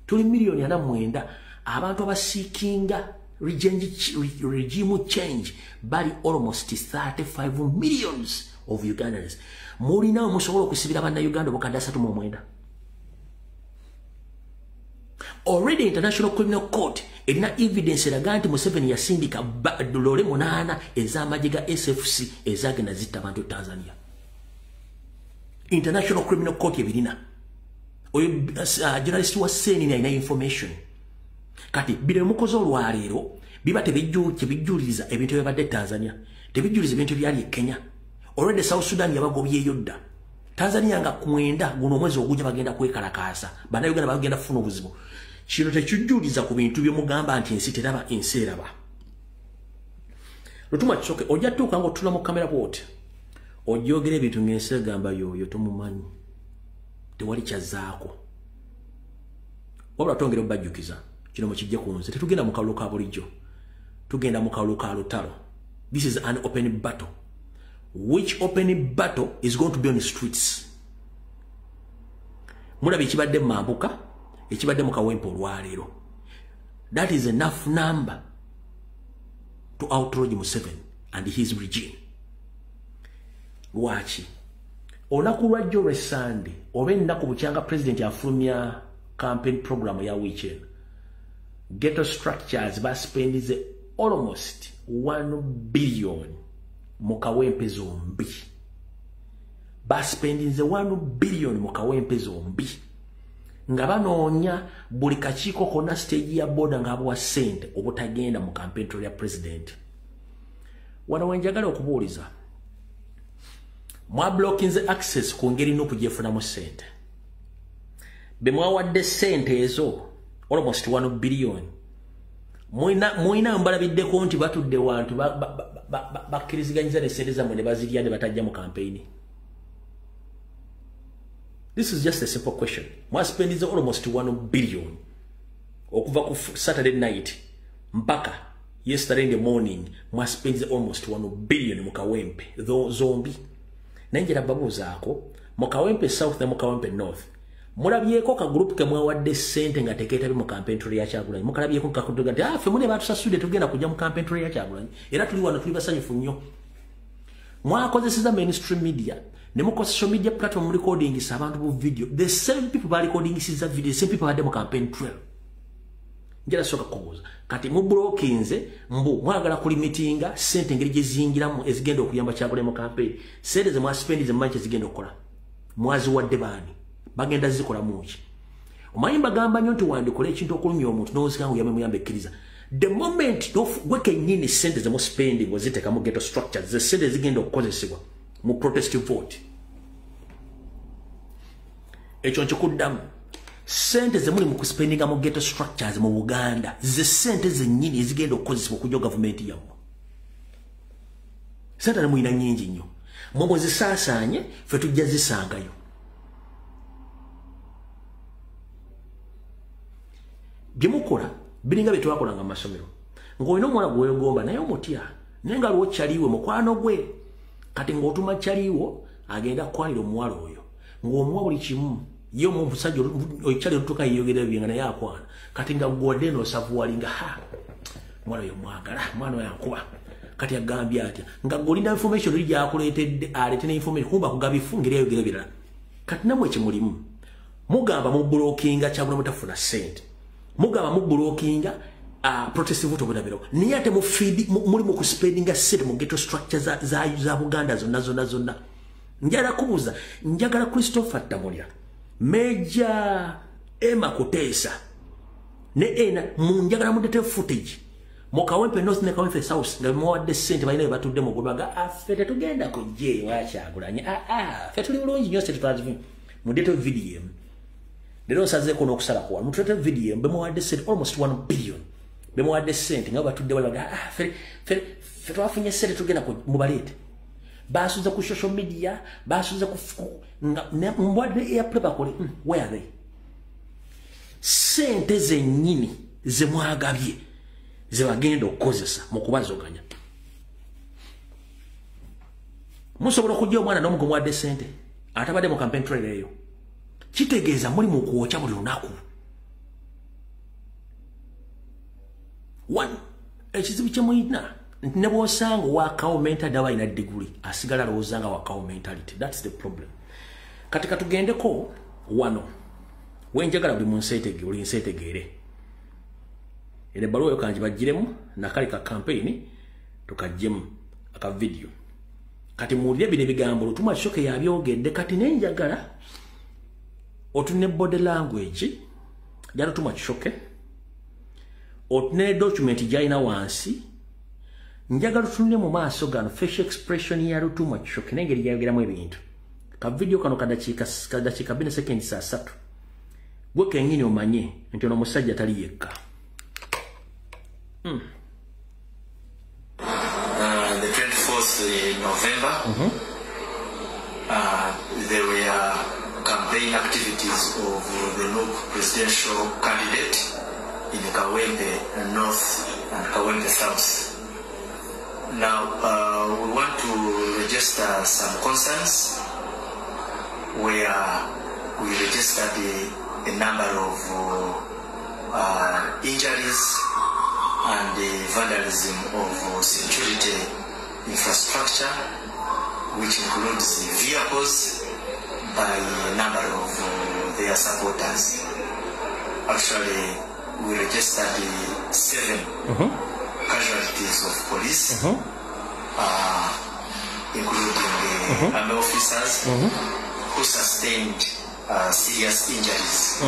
tuli miliyoni 49 abantu abasiikinga regime change bali almost 35 millions of Ugandans mulina musobola okusibira bannayuganda obukadde 39 already International Criminal Court erina evidence eraga nti Museveni yasindika dolole 8 ez'amagye ga SFC ezagenda zitta abantu Tanzania. International Criminal Court ebirina oyo journalist wa seni na information kati bile mukozo olwaleero biba tebijjuliriza ebintu byabadde Tanzania tebijjuliza ebintu byali Kenya already South Sudan yabagobye yodda Tanzania nga kumwenda guno omwezi ogujja bagenda kwekalakaasa bannayuganda bagenda kufuna obuzibu kino tekijjuliza ku bintu byomugamba nti ensi teraba ensi eraba lutuma kisoke ojja tuuka nga otula mu kamera bwoti ojjogera ebintu ng'ensi egamba yoyo tomumanyi tewali kyazzaako wabula twongera obbajjukiza kino mukijje ku nze tetugenda mu kalulu ka bulijjo tugenda mu kalulu ka lutalo. This is an open battle. Which open battle is going to be on the streets? Mulabe ekibadde mambuka ekibadde mu Kawempe olwaleero. That is enough number to outrage Museveni and his regime. Lwaki olunaku lwajjo lwe Sunday oba ennaku bukyanga president afulumya campaign program ya weekend ghetto structures baspendize almost 1 billion mu Kawempe zombi baspendize 1 billion mu Kawempe zombi nga banoonya buli kakiiko konna stage ya boda nga abuwa sente obutagenda mu campaign ya president. Wano wenjagala okubuuliza mwa blockinze access ku ngeri n'okujefunamu sente be mwawadde sente ezo almost 1 billion mwina mbalabiddeko nti batudde wantu bakkiriziganyiza ne sente zammwe ne bazirya ne batajja mu campaign. This is just a simple question. Mwaspendize almost 1 billion okuva ku Saturday night mpaka yesterday in the morning mwaspendize almost 1 billion mu Kawempe zombi. Nenjera babuzaako mu Kawempe South na mu Kawempe North mulabyeko ka group ke mwawadde sente nga tekeeta mu campaign ya Kyagulanyi mukalabyeko kakudoga nti ffe mune batusasudde tugenda kujja mu campaign ya Kyagulanyi era tuli wano tuli basanyufu nnyo. Mwakozeseza mainstream media ne mu social media platform recording abantu bu video the same people ba recording siza video the same people badde mu campaign trail. Njala soka kubuza kati mu blockinze mbu mwagala kuli meetinga sente ngeri jezingiramu ezigenda okuyamba Kyagulanyi mu campaign sente ze mwaspendize manche zigenda okola mwazi wadde bani bagenda zikola muki omanyi bagamba nnyo nti wandikola ekintu okulumya omuntu n'ozika ngo yamuyambe ekkiriza the moment weke nyini sente ze mu spending waziteka mu ghetto structures ze sente zigenda okukozesebwa mu protest vote ekyo nkikuddamu sente ze muli mu kuspendinga mu ghetto structures mu Buganda ze sente ze nyini ezigenda okukozesebwa okujja gavumenti yammwe sente ne muyina nnyingi nnyo mwe zisaasaanye ffe tujja zisangayo. byemukola biringa bye twakolanga mu masomero ng'olina omwana gwegomba naye omutya naye nga lwo kyaliwe mukwano gwe kati ng'otuma kyaliwo agenda kwanira omuwala oyo ng'omuwa buli kimu ye omusajja okyali olutuka yeyogera byenga naye akwana kati nga gwodde n'osavuwalinga omwana oyo mwagala omwana oyo ankuba kati agambye atya nga gwolinda information oli gyakuleetedde alete ne information kumba kugabifu ngeri ayogera birala kati namwe kimulimu mugamba mu blockinga kyabula mutafuna sente mugamba mu blockinga protestive vote obudabiro niye ate mu feed muri mu kuspendinga sente mu ghetto structure za Buganda zonna njagala kubuza njagala Christopher Tamulya Major Emma Kotesa ne ena munjagala mudete footage mukawempe North ne Kawempe South nga mwadde sente balina batudde mu gulwaga fete tugenda ku je wakyagulanye fete tuli bulungi nyo sente twazivu mudete video lero saze kono okusala kwa mutete video mbe mwadde sente almost 1 billion be mwadde sente nga batudde balaga fete twafunye sente tugenda ku mubalete basuza ku social media basuza ku mbwadde airplay bakole where are they sente zennyini ze mwagabye ze bagenda okukozesa mu kubazoganya musobola okujja omwana n'omugo mwadde sente atabadde mu campaign trail eyo kitegeeza muli mu kuwokya buli lunaku ekizibu kye muyina ne bw'osanga wakawo mental dawa ina degree asigala alowooza wakawo mentality. That's the problem. Kati katugendeko wano wenjagala buli uli nseetegeere ene baluwa yo kanji bagiremu nakali ka campaign tukajjemu aka video kati muulire bino ebigambo lutuma shoke yabyogedde kati nenjagala otune body language jalo tuma shoke otune document jaina wansi njagala tunne mu maaso gano facial expression ya lutuma shoke nengeri yayogeramu ebintu ka video kano kadakika 2 seconds saa 3 gwe kenyini omanye nti ono musajja tali yekka. The 24th November, there were campaign activities of the new presidential candidate in Kawempe North and Kawempe South. Now, we want to register some concerns where we registered a number of injuries and the vandalism of security infrastructure, which includes the vehicles by a number of their supporters. Actually, we registered 7 casualties of police, including army officers who sustained serious injuries.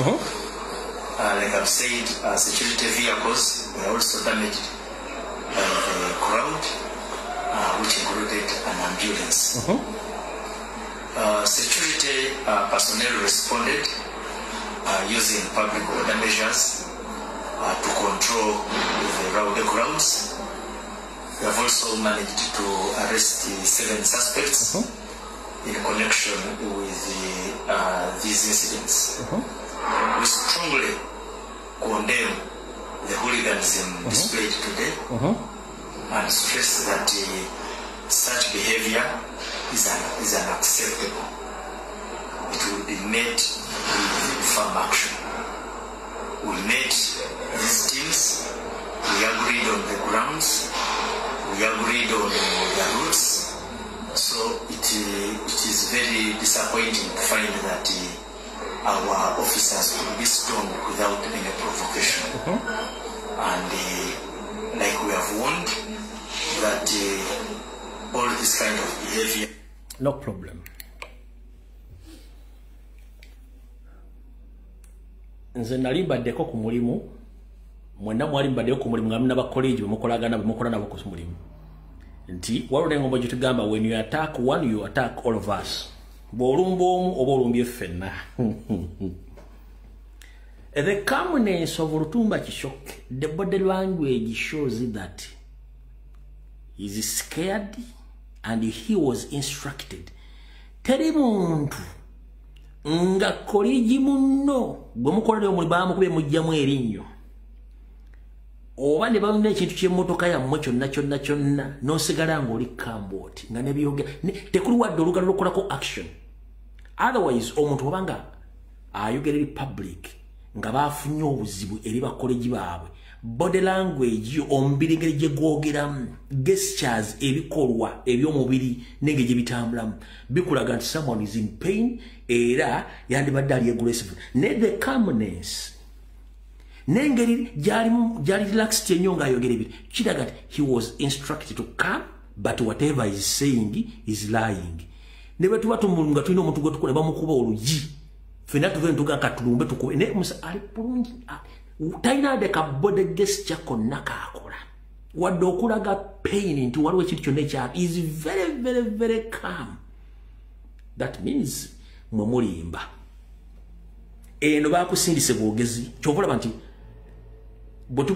Like I've said, security vehicles were also damaged by the crowd, which included an ambulance. Security personnel responded using public order measures to control the rowdy crowds. We have also managed to arrest 7 suspects in connection with these incidents. We strongly condemn the hooliganism displayed today and stress that such behavior is unacceptable. It will be met with firm action. We met these teams, we agreed on the grounds, we agreed on the routes, so it is very disappointing to find that our officers could be stoned without any provocation. And like we have warned that all this kind of behavior. No problem. Nze nali mbaddeko ku mulimu mwenna mwali mbaddeko ku mulimu nga muna ba college bemukolagana bemukola nabo ku mulimu nti waliwo engombo gye tugamba when you attack one you attack all of us. Bw'olumba omu oba olumbye ffenna. The calmness of Lutumba Kishoke, the body language shows that he's scared and he was instructed. Teri muntu nga kolegi munno gwe mukolera omuli bamukube mujjamu erinnya oba ne bamune ekintu ky'emmotoka yammwe kyonna n'osigala ng'oli kamboti nga ne byogera tekuli wadde olugalo lukolako action. Otherwise omuntu obanga ayogerera public nga bafunye obuzibu eri bakoleji baabwe, body language omubiri ngeri gye gwogeramu, gestures ebikolwa eby'omubiri nenge gye bitambulamu bikulaga nti someone is in pain era yandibadde ali aggressive. Ne the calmness nengeri gyali relaxed ennyo ng'ayogera ebiri kiraga nti he was instructed to calm, but whatever he is saying is lying. Ne bwe tuba tumulunga tulina omuntu gwe tukole bamukuba olugi fena tuve ntuga katulumbe tukube ne musa ali bulungi talina de ka body gesture konna kaakola wadde okulaga pain nti waliwo ekintu kyonna ekya is very very very calm. That means mwe mulimba eno bakusindise bwogezi kyova olaba nti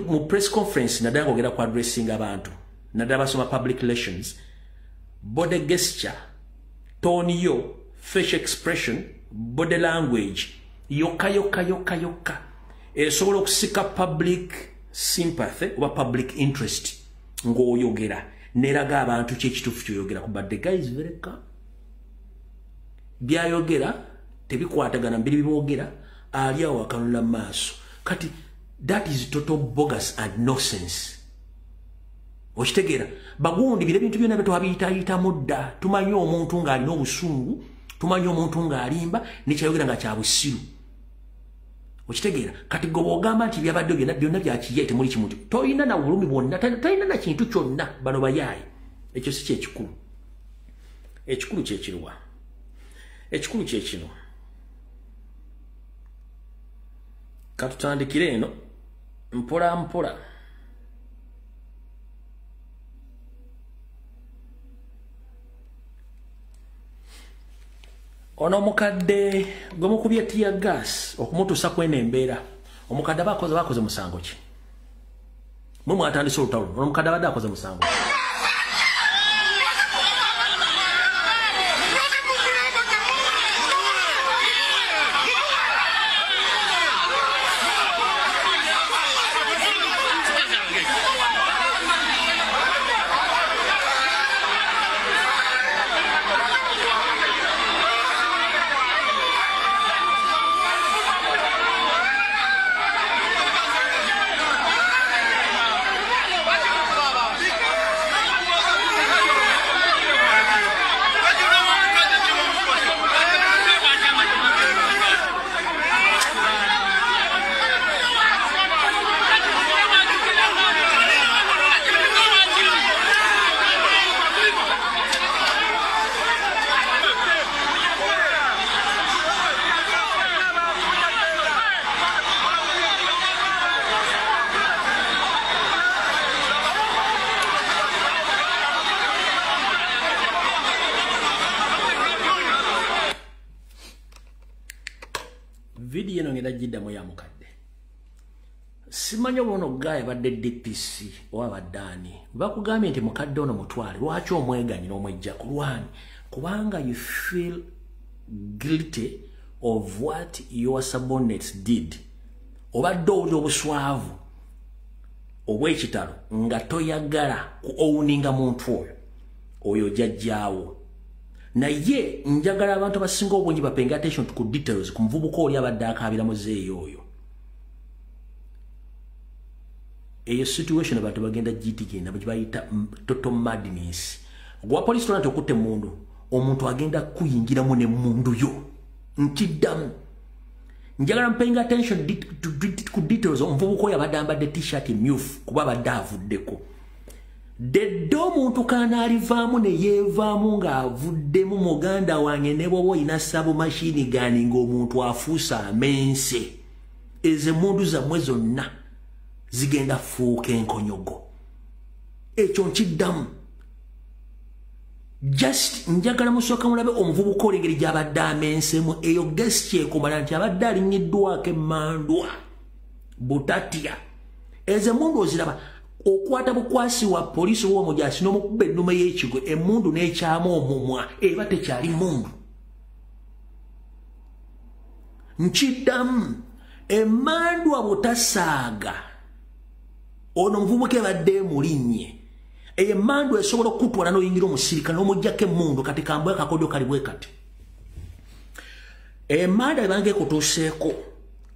mu press conference naddala ng'ogera ku addressing abantu naddala basoma public relations, body gesture, tone yo, facial expression, body language yokka esobola okusika public sympathy oba public interest ng'oyogera neraga abantu kyekituufu kyoyogera ku but the guy is very calm. Byayogera tebikwatagana mbiri bibogera ali awo akanula maaso kati that is total bogus and nonsense. Okitegeera bagundi bire bintu byonna betwabiyitayita mudda tumanyi omuntu ng'alina obusungu, tumanyi omuntu ng'alimba nekyayogera nga kya busiru. Okitegeera kati gwe bw'ogamba nti byabadde byonna byakiye temuli kimu toyina na bulumi bwonna talina na kintu kyonna bano bayaayi. Ekyo si kyekikulu. Ekikulu kyekirwa. Ekikulu kyekino katutandikire eno mpola mpola. Ono omukadde gwe mukubye tear gas okumutuusa kweno embeera omukadde bakoze musango ki? Mwe mwatandise olutalo ono omukadde abadde akoze musango ki? Video eno ngenda giddamu ya mukadde. Simanyi ono gaye badde DPC oba baddaani. Bakugambye nti mukadde ono mutwale. Lwaki omweganyi n'omwejja ku lwani? Kubanga you feel guilty of what your subordinates did. Obadde oli obuswavu obw'ekitalo nga toyagala ku owuninga muntu oyo jjajjaawo. Naye njagala abantu abasinga obungi bapenga attention ku details ku muvubuka oli abadde akaabira muzeeyi oyo. Eyo situation abantu bagenda gitigenda bwe bayita total madness. Gwa police tolante okutte mundu omuntu agenda kuyingiramu ne mundu yo nkiddamu. Njagala mpenga attention ku details omuvubuka oyo abadde ambadde t-shirt myufu kuba abadde avuddeko. Deddo omuntu kanaalivaamu ne yeevaamu ng'avuddemu muganda wange ne bw'oba olina sabo machine gani ng'omuntu afuusa amense. Ezo emmundu zammwe zonna zigenda fuuka enkonyogo. Ekyo nkiddamu. Just njagala musooka mulabe omuvubuka olengeri gy'abadde amensemu eyo gesti ekumala nti abadde alinyiddwako emmandwa butatya. Ezo emmundu oziraba okwata bukwasi wa polisi w'omujasi n'omukuba ennume y'ekigo emmundu n'ekyamu omumwa eba tekyali mundu. Nkiddamu emmandwa butasaaga ono muvubuke badde mulinnye emmandu esobola okutwala n'oyingira omusirika n'omuggyako emmundu kati kambwe akakodyo kali bwe kati emmandu ebange ekutuuseeko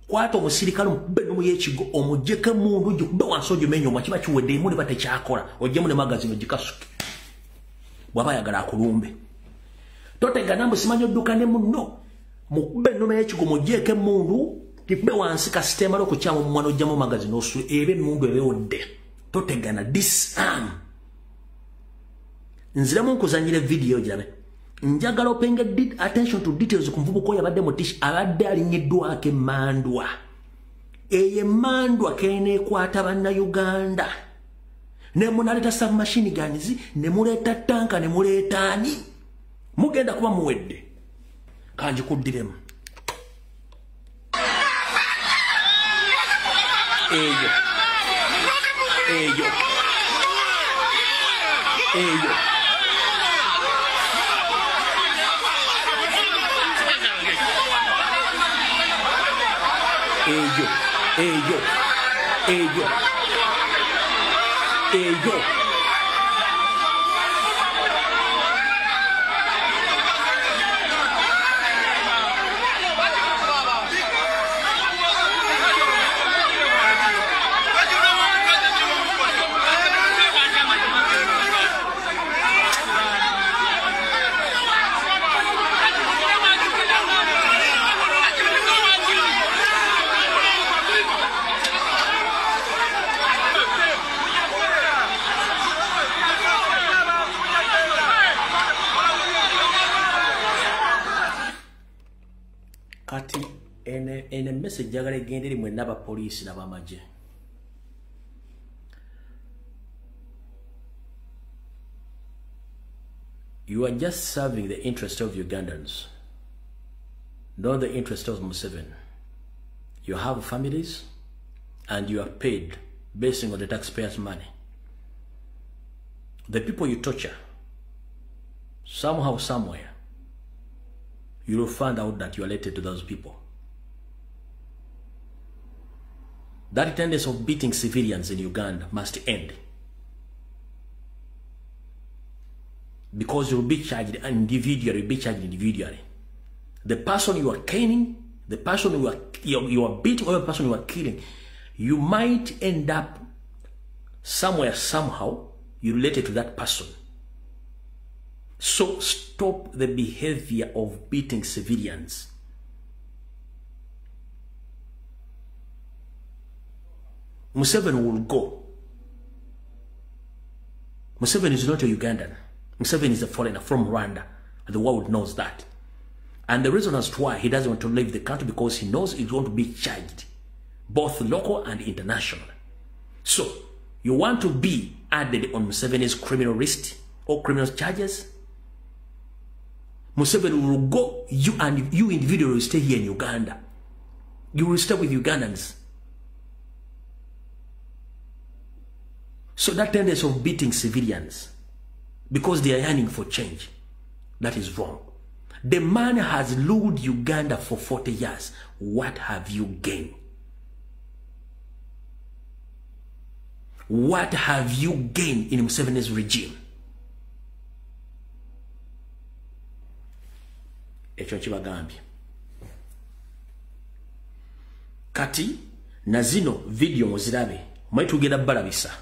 kwata omusirikale omukube nomu y'ekigo omuggyeko emmundu gikube wansi ogimenya omwa kiba kiwedde emu ne batekyakola oggyemu ne magazino gikasuke bw'aba ayagala akulumbe totegana mbu simanyi odduka ne munno mukube ennoma y'ekigo muggyeko emmundu gikube wansi kasiteema l'okukyamu omumwana ogyamu magazino osu eba emmundu ebewodde totegana disarm nziramu nkuzanyira video girabe njagala openga attention to details ku muvubuka oyo abadde mutishi abadde alinyiddwako emmandwa eyo emmandwa keeneekwata bannayuganda ne munaleeta submachine guns ne muleeta tanka ne muleeta ani mugenda kuba muwedde kanjikuddiremu eyo eyo eyo Ello. Kati ene message jagala egenderi mwenna ba police na bamaje. You are just serving the interest of Ugandans, not the interest of Museveni. You have families and you are paid based on the taxpayers' money. The people you torture, somehow, somewhere, you will find out that you are related to those people. That tendency of beating civilians in Uganda must end. Because you will be charged individually, The person you are caning, the person you are beating, or the person you are killing, you might end up somewhere, somehow, you related to that person. So stop the behavior of beating civilians. Museveni will go. Museveni is not a Ugandan. Museveni is a foreigner from Rwanda. And the world knows that. And the reason as to why he doesn't want to leave the country, because he knows he's going to be charged, both local and international. So, you want to be added on Museveni's criminal list or criminal charges? Museveni will go, you individually will stay here in Uganda. You will stay with Ugandans. So that tendency of beating civilians because they are yearning for change, that is wrong. The man has ruled Uganda for 40 years. What have you gained? What have you gained in Museveni's regime? Ekyo kibagambye. Kati na zino video muzirabe mwetugenda balabisa.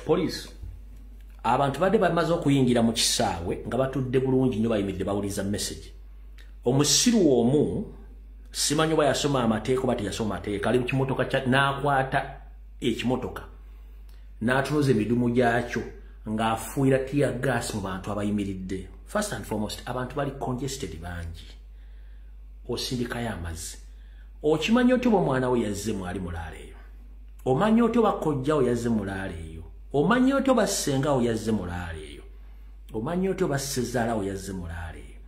Police abantu badde bamaze okuyingira mu kisaawe nga batudde bulungi nnyo bayimiridde bawuliza message. Omusiru omu simanyi oba yasoma amateeka oba teyasoma amateeka ali mu kimotoka n'akwata ekimotoka n'atunuza emidumu gyakyo nga afuira tear gas mu bantu abayimiridde. First and foremost, abantu bali congested bangi. Osindika y'amazzi. Okimanyi otyo omwana we yazze mwali mulaale eyo. Omanyi otyo bakojja we yazze mulaale eyo. Omanyi otyo basenga we yazze mulaale eyo. Omanyi otyo basezaala we yazze mulaale eyo.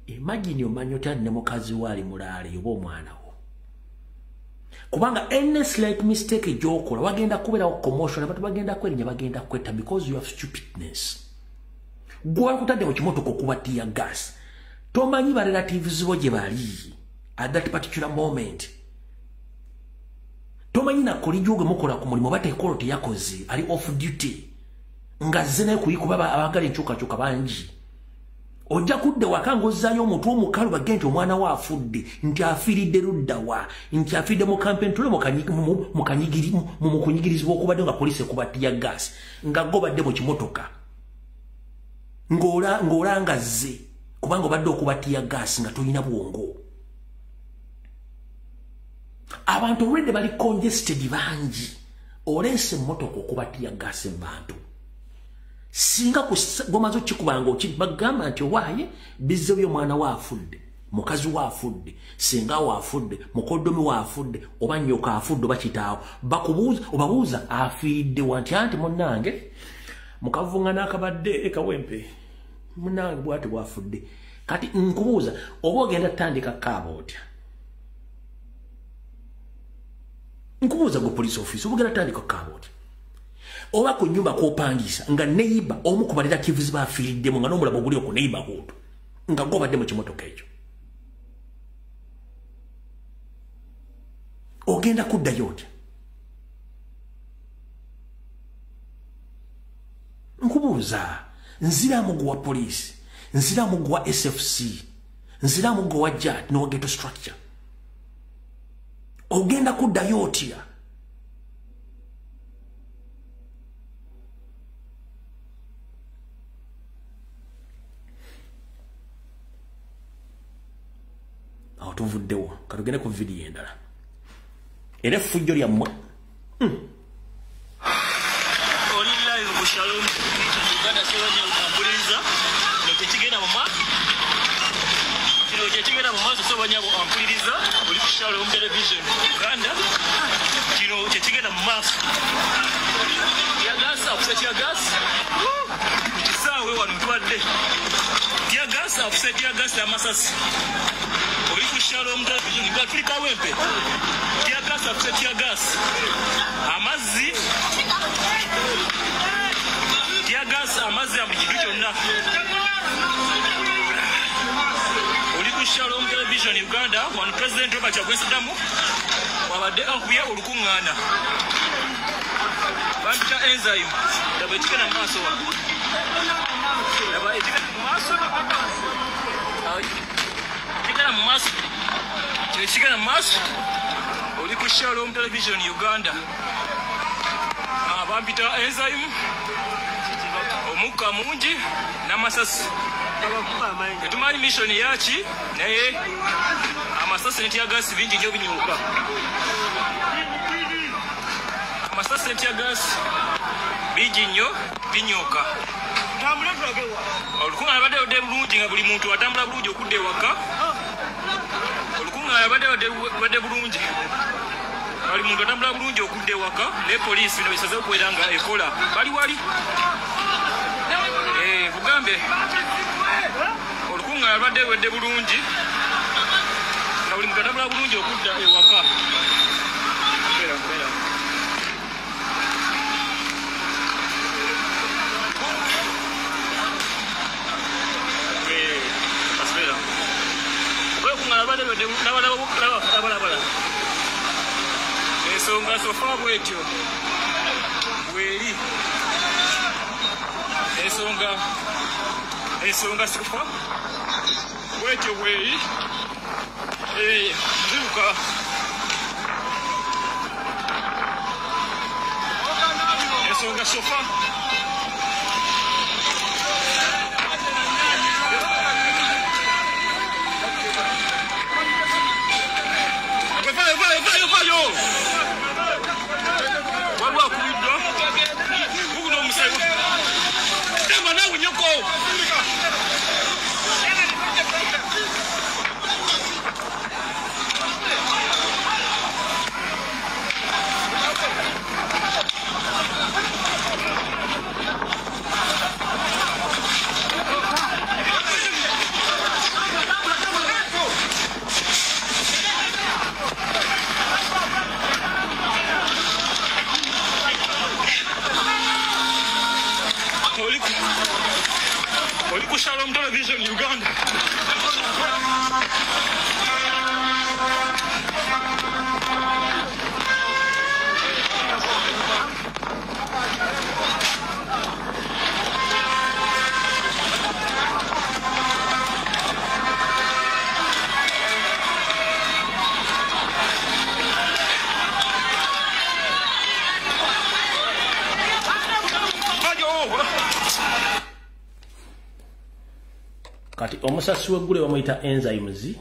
Imagine omanyi otyo ne mukazi wali mulaale eyo omwana wo. Kubanga any slight mistake jokola wagenda kubera commotion abantu bagenda kwerinya bagenda kwetta because you have stupidness. Gwa kutadde mu kimotoka okuba tear gas. Tomanyi ba relatives bo gye bali at that particular moment. Tomanyi na kolijoge mukola ku mulimo bate court yakoze ali off duty. Ngazene kuyikuba abagala enchuka bangi. Ojja kudde wakangozayo omuntu omukalu bagenti omwana wa afudde nti afiridde luddawa nti afidde mu campaign tule mu kunyigirizibwa okubadde nga police kuba tear gas nga gobadde mu kimotoka ngola ngazze kubanga obadde okuba tear gas nga tolina bwongo. Abantu already bali congested bangi olese motoka okuba tear gas bantu. Singa gomazo chikubanga okibagamba nti waye bizze byo mwana wa afudde mukazi wa afudde singa wa afudde mukodomi wa afudde oba nyoka afudde bakitaawo bakubuuza obabuuza afidde wanti anti munnange mukavunga nakabadde ekawempe munnange bwati bwafudde kati nkubuuza oba ogenda tandika kaabo otya nkubuuza go police office oba ogenda tandika kaabo otya oba ku nyumba kwopangisa nga neiba omukubalira kivuzi bafiridde mu nga nomulabo guli oku neiba hoto nga gobadde mu kimotoka ekyo ogenda kuddayo otya nkubuuza nziramu gwa police nziramu gwa SFC nziramu gwa JAT no ghetto structure ogenda kuddayo otya tuvuddewo katugende ku video endala era effujjo lyammwe oli live ku Shalom Uganda sebanya ampuliza nekigenda mu maaso kino kyekigenda mu maaso sebanya ampuliriza oli ku Shalom television Uganda kino kyekigenda mu maaso ya gas upset ya gas kisawe wano mtwadde ya gas upset ya gas ya masasi Shalom television Afrika wempe tear gas upset tear gas amazi tear gas amazi amukidu kyonna oli ku Shalom television Uganda one president Robert Chagwesidamu wabadde akuye olukungana banta enzyme daba ekikana maaso wa daba ekikana maaso ekikana maaso ekigenda mu maaso oli ku Shalom television Uganda bampita enzyme omukka mungi n'amasasi tetumanyi mission yaki naye amasasi ne tear gas bingi nnyo binyuuka amasasi ne tear gas bingi nnyo binyuuka olukungana badde odde bulungi nga buli muntu atambula bulungi okudda ewaka badde bulungi bali muntu atambula bulungi okudde ewaka ne poliisi bino bisaze okuwera nga ekola bali wali kugambe olukungana badde wedde bulungi nga buli muntu atambula bulungi okudda ewaka ensonga sofa bwetyo bweri ensonga sofa bwetyo bweri ziruka ensonga sofa waliwo akubiddwa guguno omusayi in Uganda. Kati omusasi w'eggule bamuyita enzymes,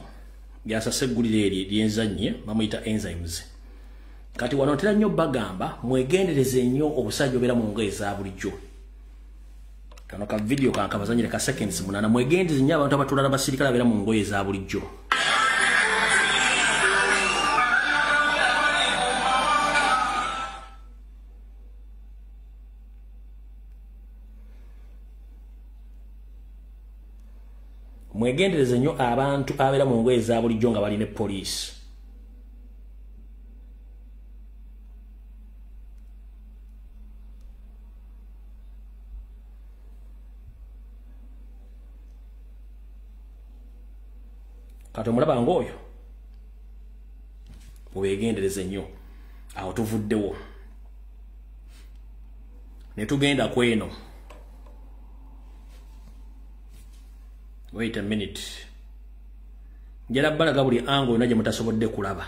gyasasa eggulire eri lyenzanye bamuyita enzymes. Kati wano ntera nnyo bagamba mwegendereze nnyo obusajja obeera mu ngoye za bulijjo. Kano ka video kankabazanyire ka seconds 8 mwegendereze nnyo abantu abatulala basirikale abeera mu ngoye za bulijjo. Mwegendereze nnyo abantu abeera mu ngoye za bulijjo nga bali ne police. Kati omulaba ng'oyo mubeegendereze nnyo. Awo tuvuddewo ne tugenda kweno. Wait a minute. Njala balaga buli ango yonna gye mutasobodde kulaba.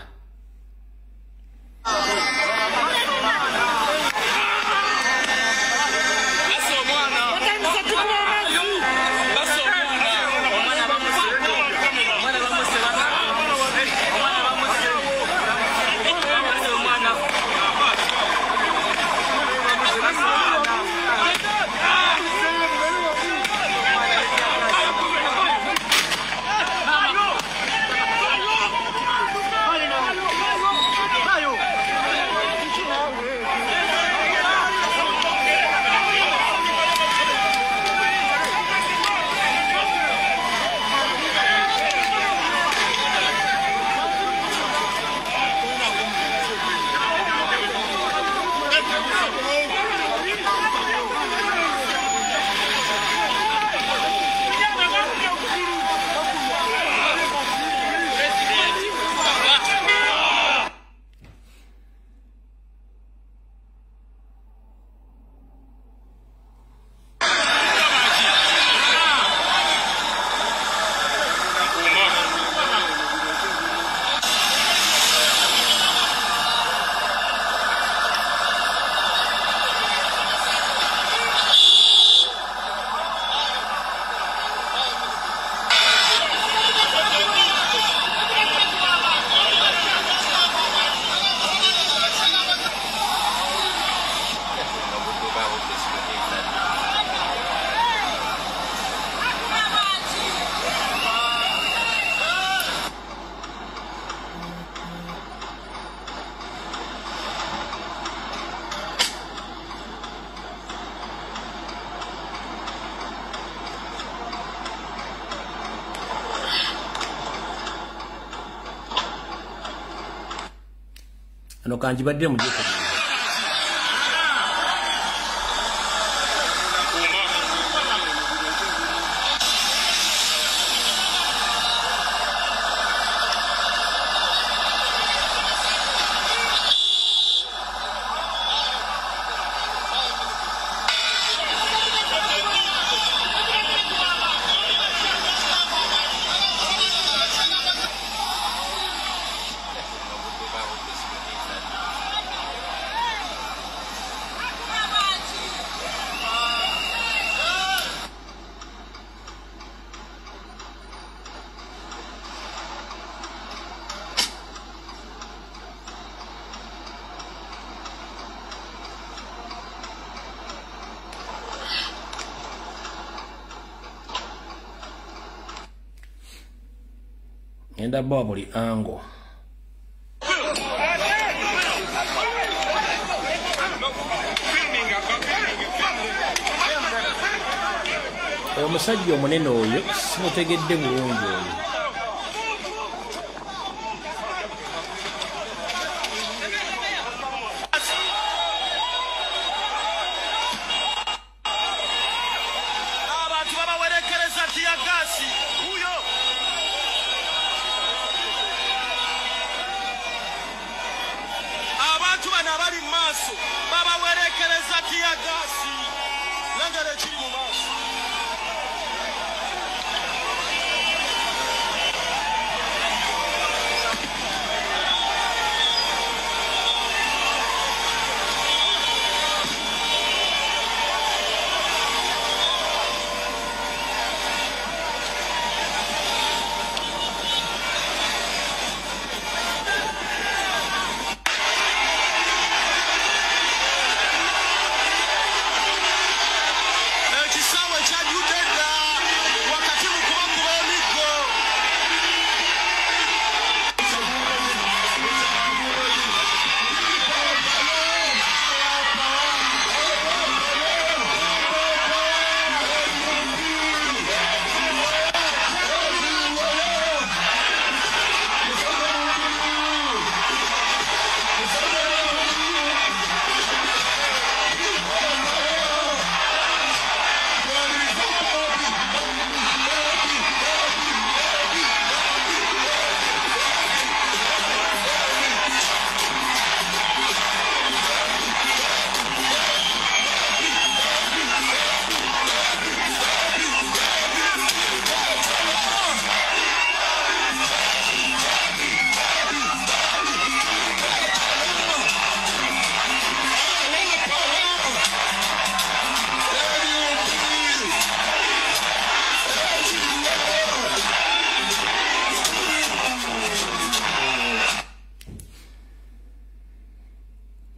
Ano kanjibadde mu jiko. Enda bubble angle. Omusajja omunene oyo simutegedde bulungi oyo. Abantu babawerekereza tiyagasi. maaso babawerekereza tiyagasi lengera ekiri mu maaso.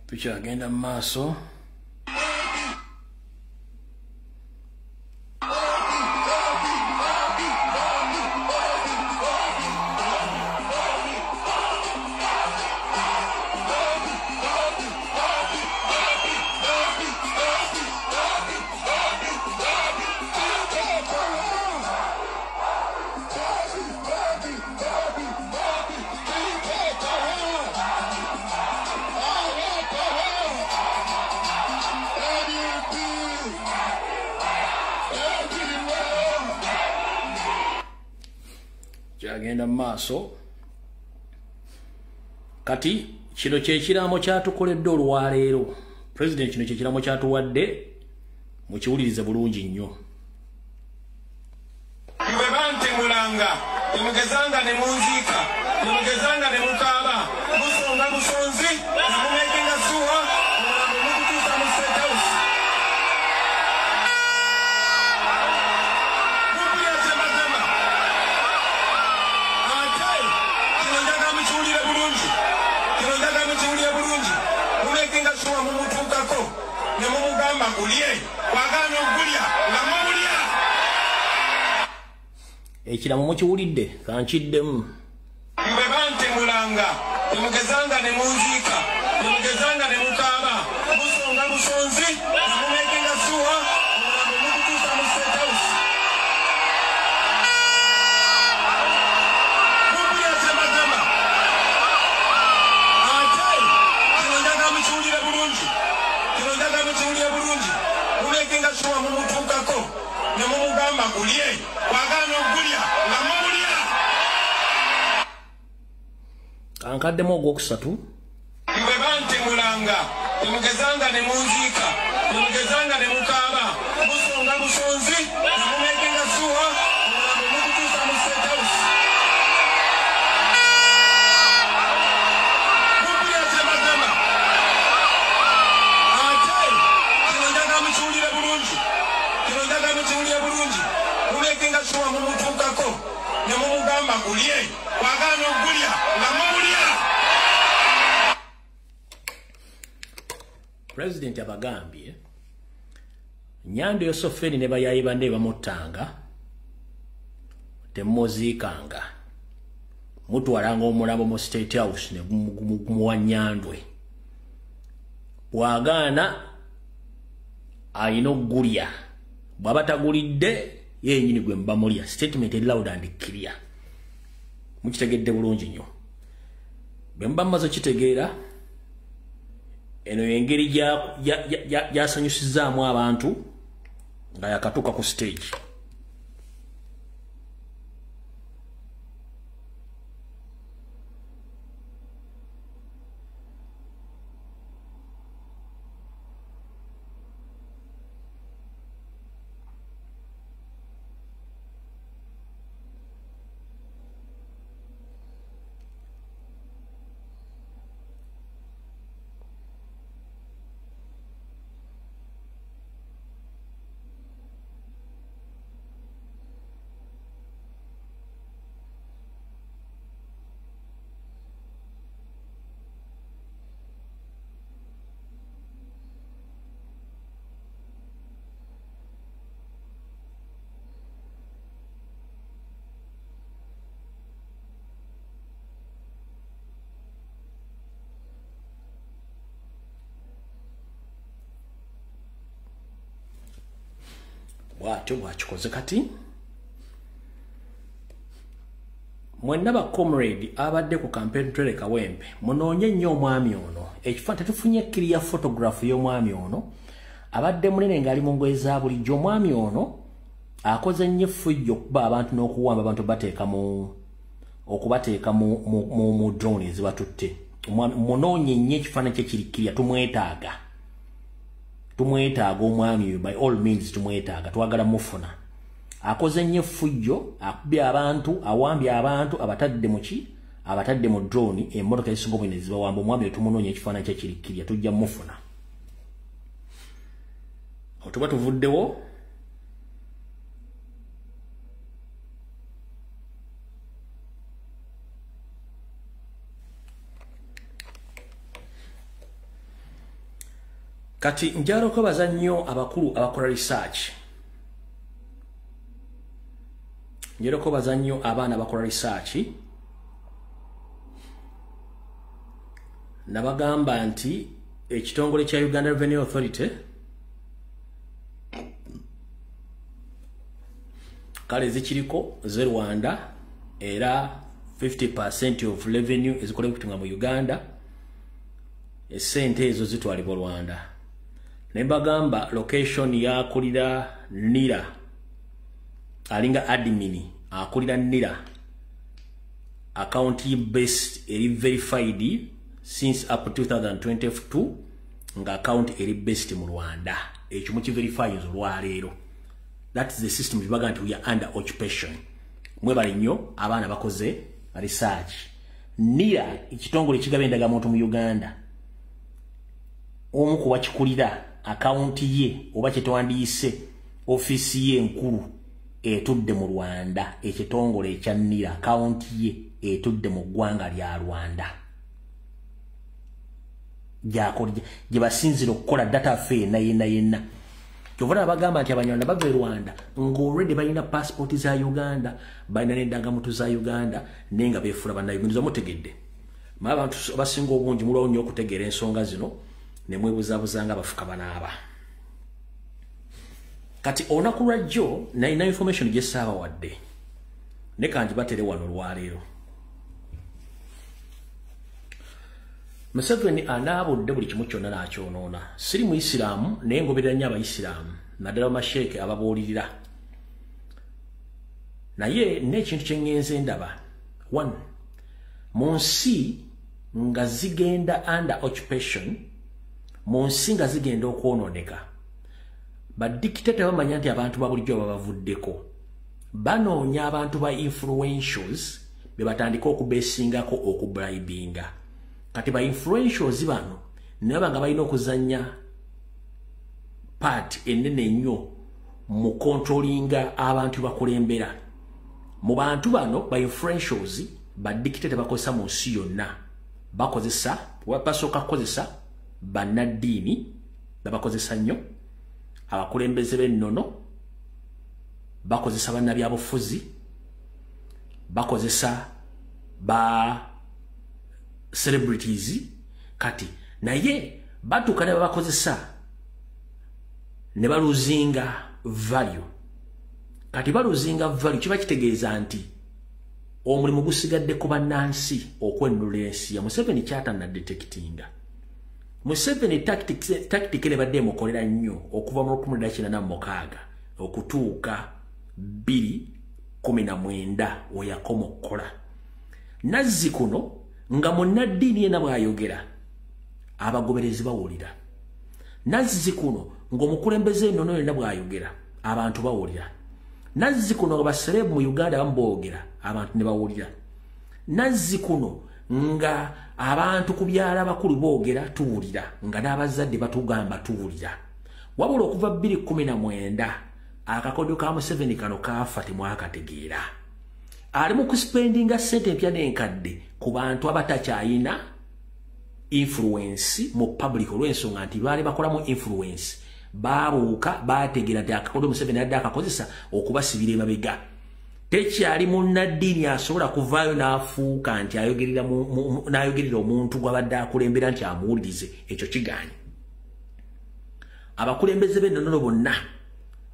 Tukyagenda mu maaso. Kyagenda mu maaso. Kati kino kyekiraamo kyatukoledde olwaleero. President kino kyekiraamo kyatuwadde mukiwulirize bulungi nnyo. Iwe bantemulanga, temugezanga ne munziika, temugezanga ne mukaaba, musonga musonzi, namumekinga suwa, mukutuusa mu State House. Mupulya kyebagamba. Ate, kino njagala mukiwulire bulungi. Kino njagala mukiwulire bulungi. Mumekinga suwa mumutuukako, ne mumugamba gulye, wagaana okugulya, nga mumulya. Ekiramu mukiwulidde kankiddemu. Iwe bantemulanga, temugezanga ne munziika, temugezanga ne mukaaba, musonga musonzi, namumekinga suwa, mukutuusa mu State House. Mupulya kyebagamba. Ate, kino njagala mukiwulire bulungi. Kino njagala mukiwulire bulungi. Mumekinga suwa mumutuukako, ne mumugamba gulye, wagaana okugulya, nga mumulya. Ankaddemu ogwokusatu. Iwe bantemulanga, temugezanga ne munziika, temugezanga ne mukaaba, musonga musonzi, namumekinga suwa, mukutuusa mu State House. Mupulya kyebagamba. Ate, kino njagala mukiwulire bulungi. Kino njagala mukiwulire bulungi. Mumekinga suwa mumutuukako, ne mumugamba gulye, wagaana okugulya, nga mumulya. President abagambye Nyando Yosofeni ne bayayi bande bamuttanga temuziikanga mutwalanga omulambo mu State House ne gumuwa Nyandwe bwagaana ayina okugulya bw'aba tagulidde yennyini gwe mbamulya. Statement loud and clear. Mukitegedde bulungi nnyo. Bwe mba mmaze kitegeera eno engeri gyasanyusizaamu abantu nga yakatuuka ku stage. bwatyo bwakikoze kati mwenna ba comrade abadde ku campaign trail Kawempe munoonye nnyo omwami ono ekifaananyi tetufunye clear photograph y'omwami ono abadde munene ng'ali mu ngoye za bulijjo omwami ono akoze nnyo effujjo okuba abantu n'okuwamba abantu okubateeka mu drone ezibatutte munoonye nnyo ekifaananyi kye kirikirya tumwetaaga omwami oyo by all means tumwetaaga twagala mufuna akoze nnyo effujjo akubye abantu awambye abantu abatadde mu drone emmotoka ezisinga obwene zibawamba omwami oyo tumunoonye ekifaananyi kye kirikirya tujja mufuna otuba tuvuddewo kati njala okwebaza nnyo abakulu abakola research njala okwebaza nnyo abaana abakola research nabagamba nti ekitongole kya Uganda Revenue Authority kale zikiriko ze Rwanda era 50% of revenue ezikolebwa mu Uganda esente ezo zitwalibwa Rwanda nebagamba location yakulira Nira alinga admin akulira Nira account based eri verified since up to 2022 nga account eri based mu Rwanda ekyo muki verify olwaleero. That is the system we are under occupation. Mwebale nnyo abaana bakoze research. Nira ekitongole kigabendaga muntu mu Uganda. Omu ku bakikulira account ye oba kyetwandiise office ye enkulu etudde mu Rwanda ekitongole ekya Nira account ye etudde mu ggwanga lya Rwanda. Gye basinzira okukola data fair yenna. Kyovana bagamba nti abanyarwanda bava e Rwanda ng'already balina passport za Uganda balina n'endangamuntu za Uganda nenga beefula bannayuganda mutegedde. Abantu abasinga obungi mulwawo nnyo okutegeera ensonga zino ne mwebuzaabuzanga abafuka banaaba. Kati olunaku lwajjo nalina information gye saaba wadde ne kanji batere wano olwaleero. Museveni anaabudde buli kimu kyonna n'akyonoona. Siri Muisiraamu naye ngoberera nnyo Abayisiraamu naddala masheeke ababuulirira. Naye n'ekintu kye ŋŋenze ndaba. 1. Mu nsi nga zigenda under occupation, mu nsi nga zigenda okwonooneka, badikiteta bamanya nti abantu babulijjo babavuddeko. Banoonya abantu ba influentials be batandika okubeesingako okubribinga. Kati ba influentials bano naba nga balina okuzanya part enene nnyo mu controllinga abantu bakulembera. Mu bantu bano ba influentials ba dictator bakozesa mu nsi yonna. Basooka kukozesa bannaddiini babakozesa nnyo, abakulembeze b'ennono bakozesa bannabyabufuzi, bakozesa ba celebrities. Kati naye batuuka ne babakozesa ne baluzinga value. Kati baluzinga value kiba kitegeeza nti omulimu gusigadde ku bannansi okwennula ensi ya Museveni kyatanda detectinga. Museveni tactic ne badde mukolera nnyo okuva mu 1996 okutuuka 2019 oyakoma okukola. Nazzi kuno nga munnaddiini yenna bw'ayogera abagoberezi bawulira. Nazzi kuno ng'omukulembeze ennono yenna bw'ayogera abantu bawulira. Nazzi kuno nga baserebu mu Uganda abamu boogera abantu ne bawulira. Nazzi kuno nga abantu ku byala bakulu boogera tuwulira nga n'abazadde batugamba tuwulira. Wabula okuva 2019 akakodyo ka Museveni kano kaafa temwakategeera. Ali mu kuspendinga ssente empya n'enkadde ku bantu abatakyayina influence mu public olw'ensonga nti baali bakolamu influence baabuuka baategeera nti akakodyo Museveni adde akakozesa okubasibira emabega. Tekyali munnaddiini asobola kuvaayo n'afuuka nti n'ayogerera omuntu gw'abadde akulembera nti amuwulirize. Ekyo kigaanye. Abakulembeze b'ennono bonna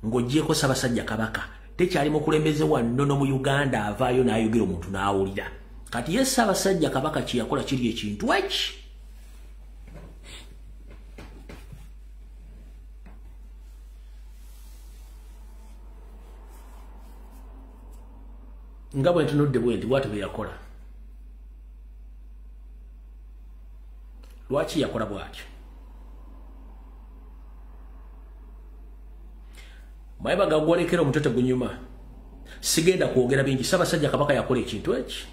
ng'oggyeko Ssaabasajja Kabaka tekyali mukulembeze wa nnono mu Uganda avaayo n'ayogera omuntu n'awulira. Kati ye Ssaabasajja Kabaka kye yakola kiri ekintu eki. Nga bwe ntunudde bwe nti bw'atyo bwe yakola. Lwaki yakola bw'atyo? Mayiba gagwolekera omutote gunyuma. Sigenda kwogera bingi. Ssaabasajja Kabaka yakola ekintu eki.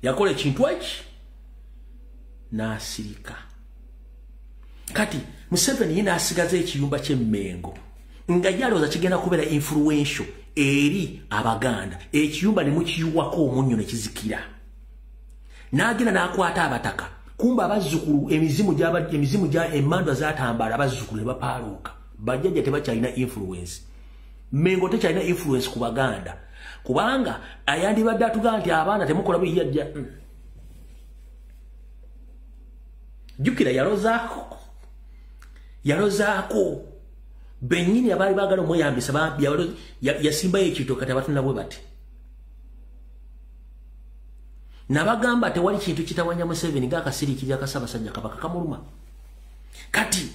Yakola ekintu eki n'asirika. Kati Museveni yina asigaza ekiyumba ky'Emmengo nga yalowooza kigenda kubeera influential eri Abaganda. Ekiyumba ne mukiyiwako omunnyo ne kizikira. N'agenda n'akwata abataka. Kumba abazzukulu emizimu gya emmandwa zaatambala abazzukulu ne bapaaluuka. Bajjajja tebakyalina influence. Mmengo tekyalina influence ku Baganda. Kubanga ayandibadde atugamba nti abaana temukola bwe yajja. Jjukira yalozaako bennyini abaali baagala omweyambisa yasimbayo ekito kati abatunda bwe bati. Nabagamba tewali kintu kitawanya Museveni ng'akasiriikirira ka Ssaabasajja Kabaka kamuluma. Kati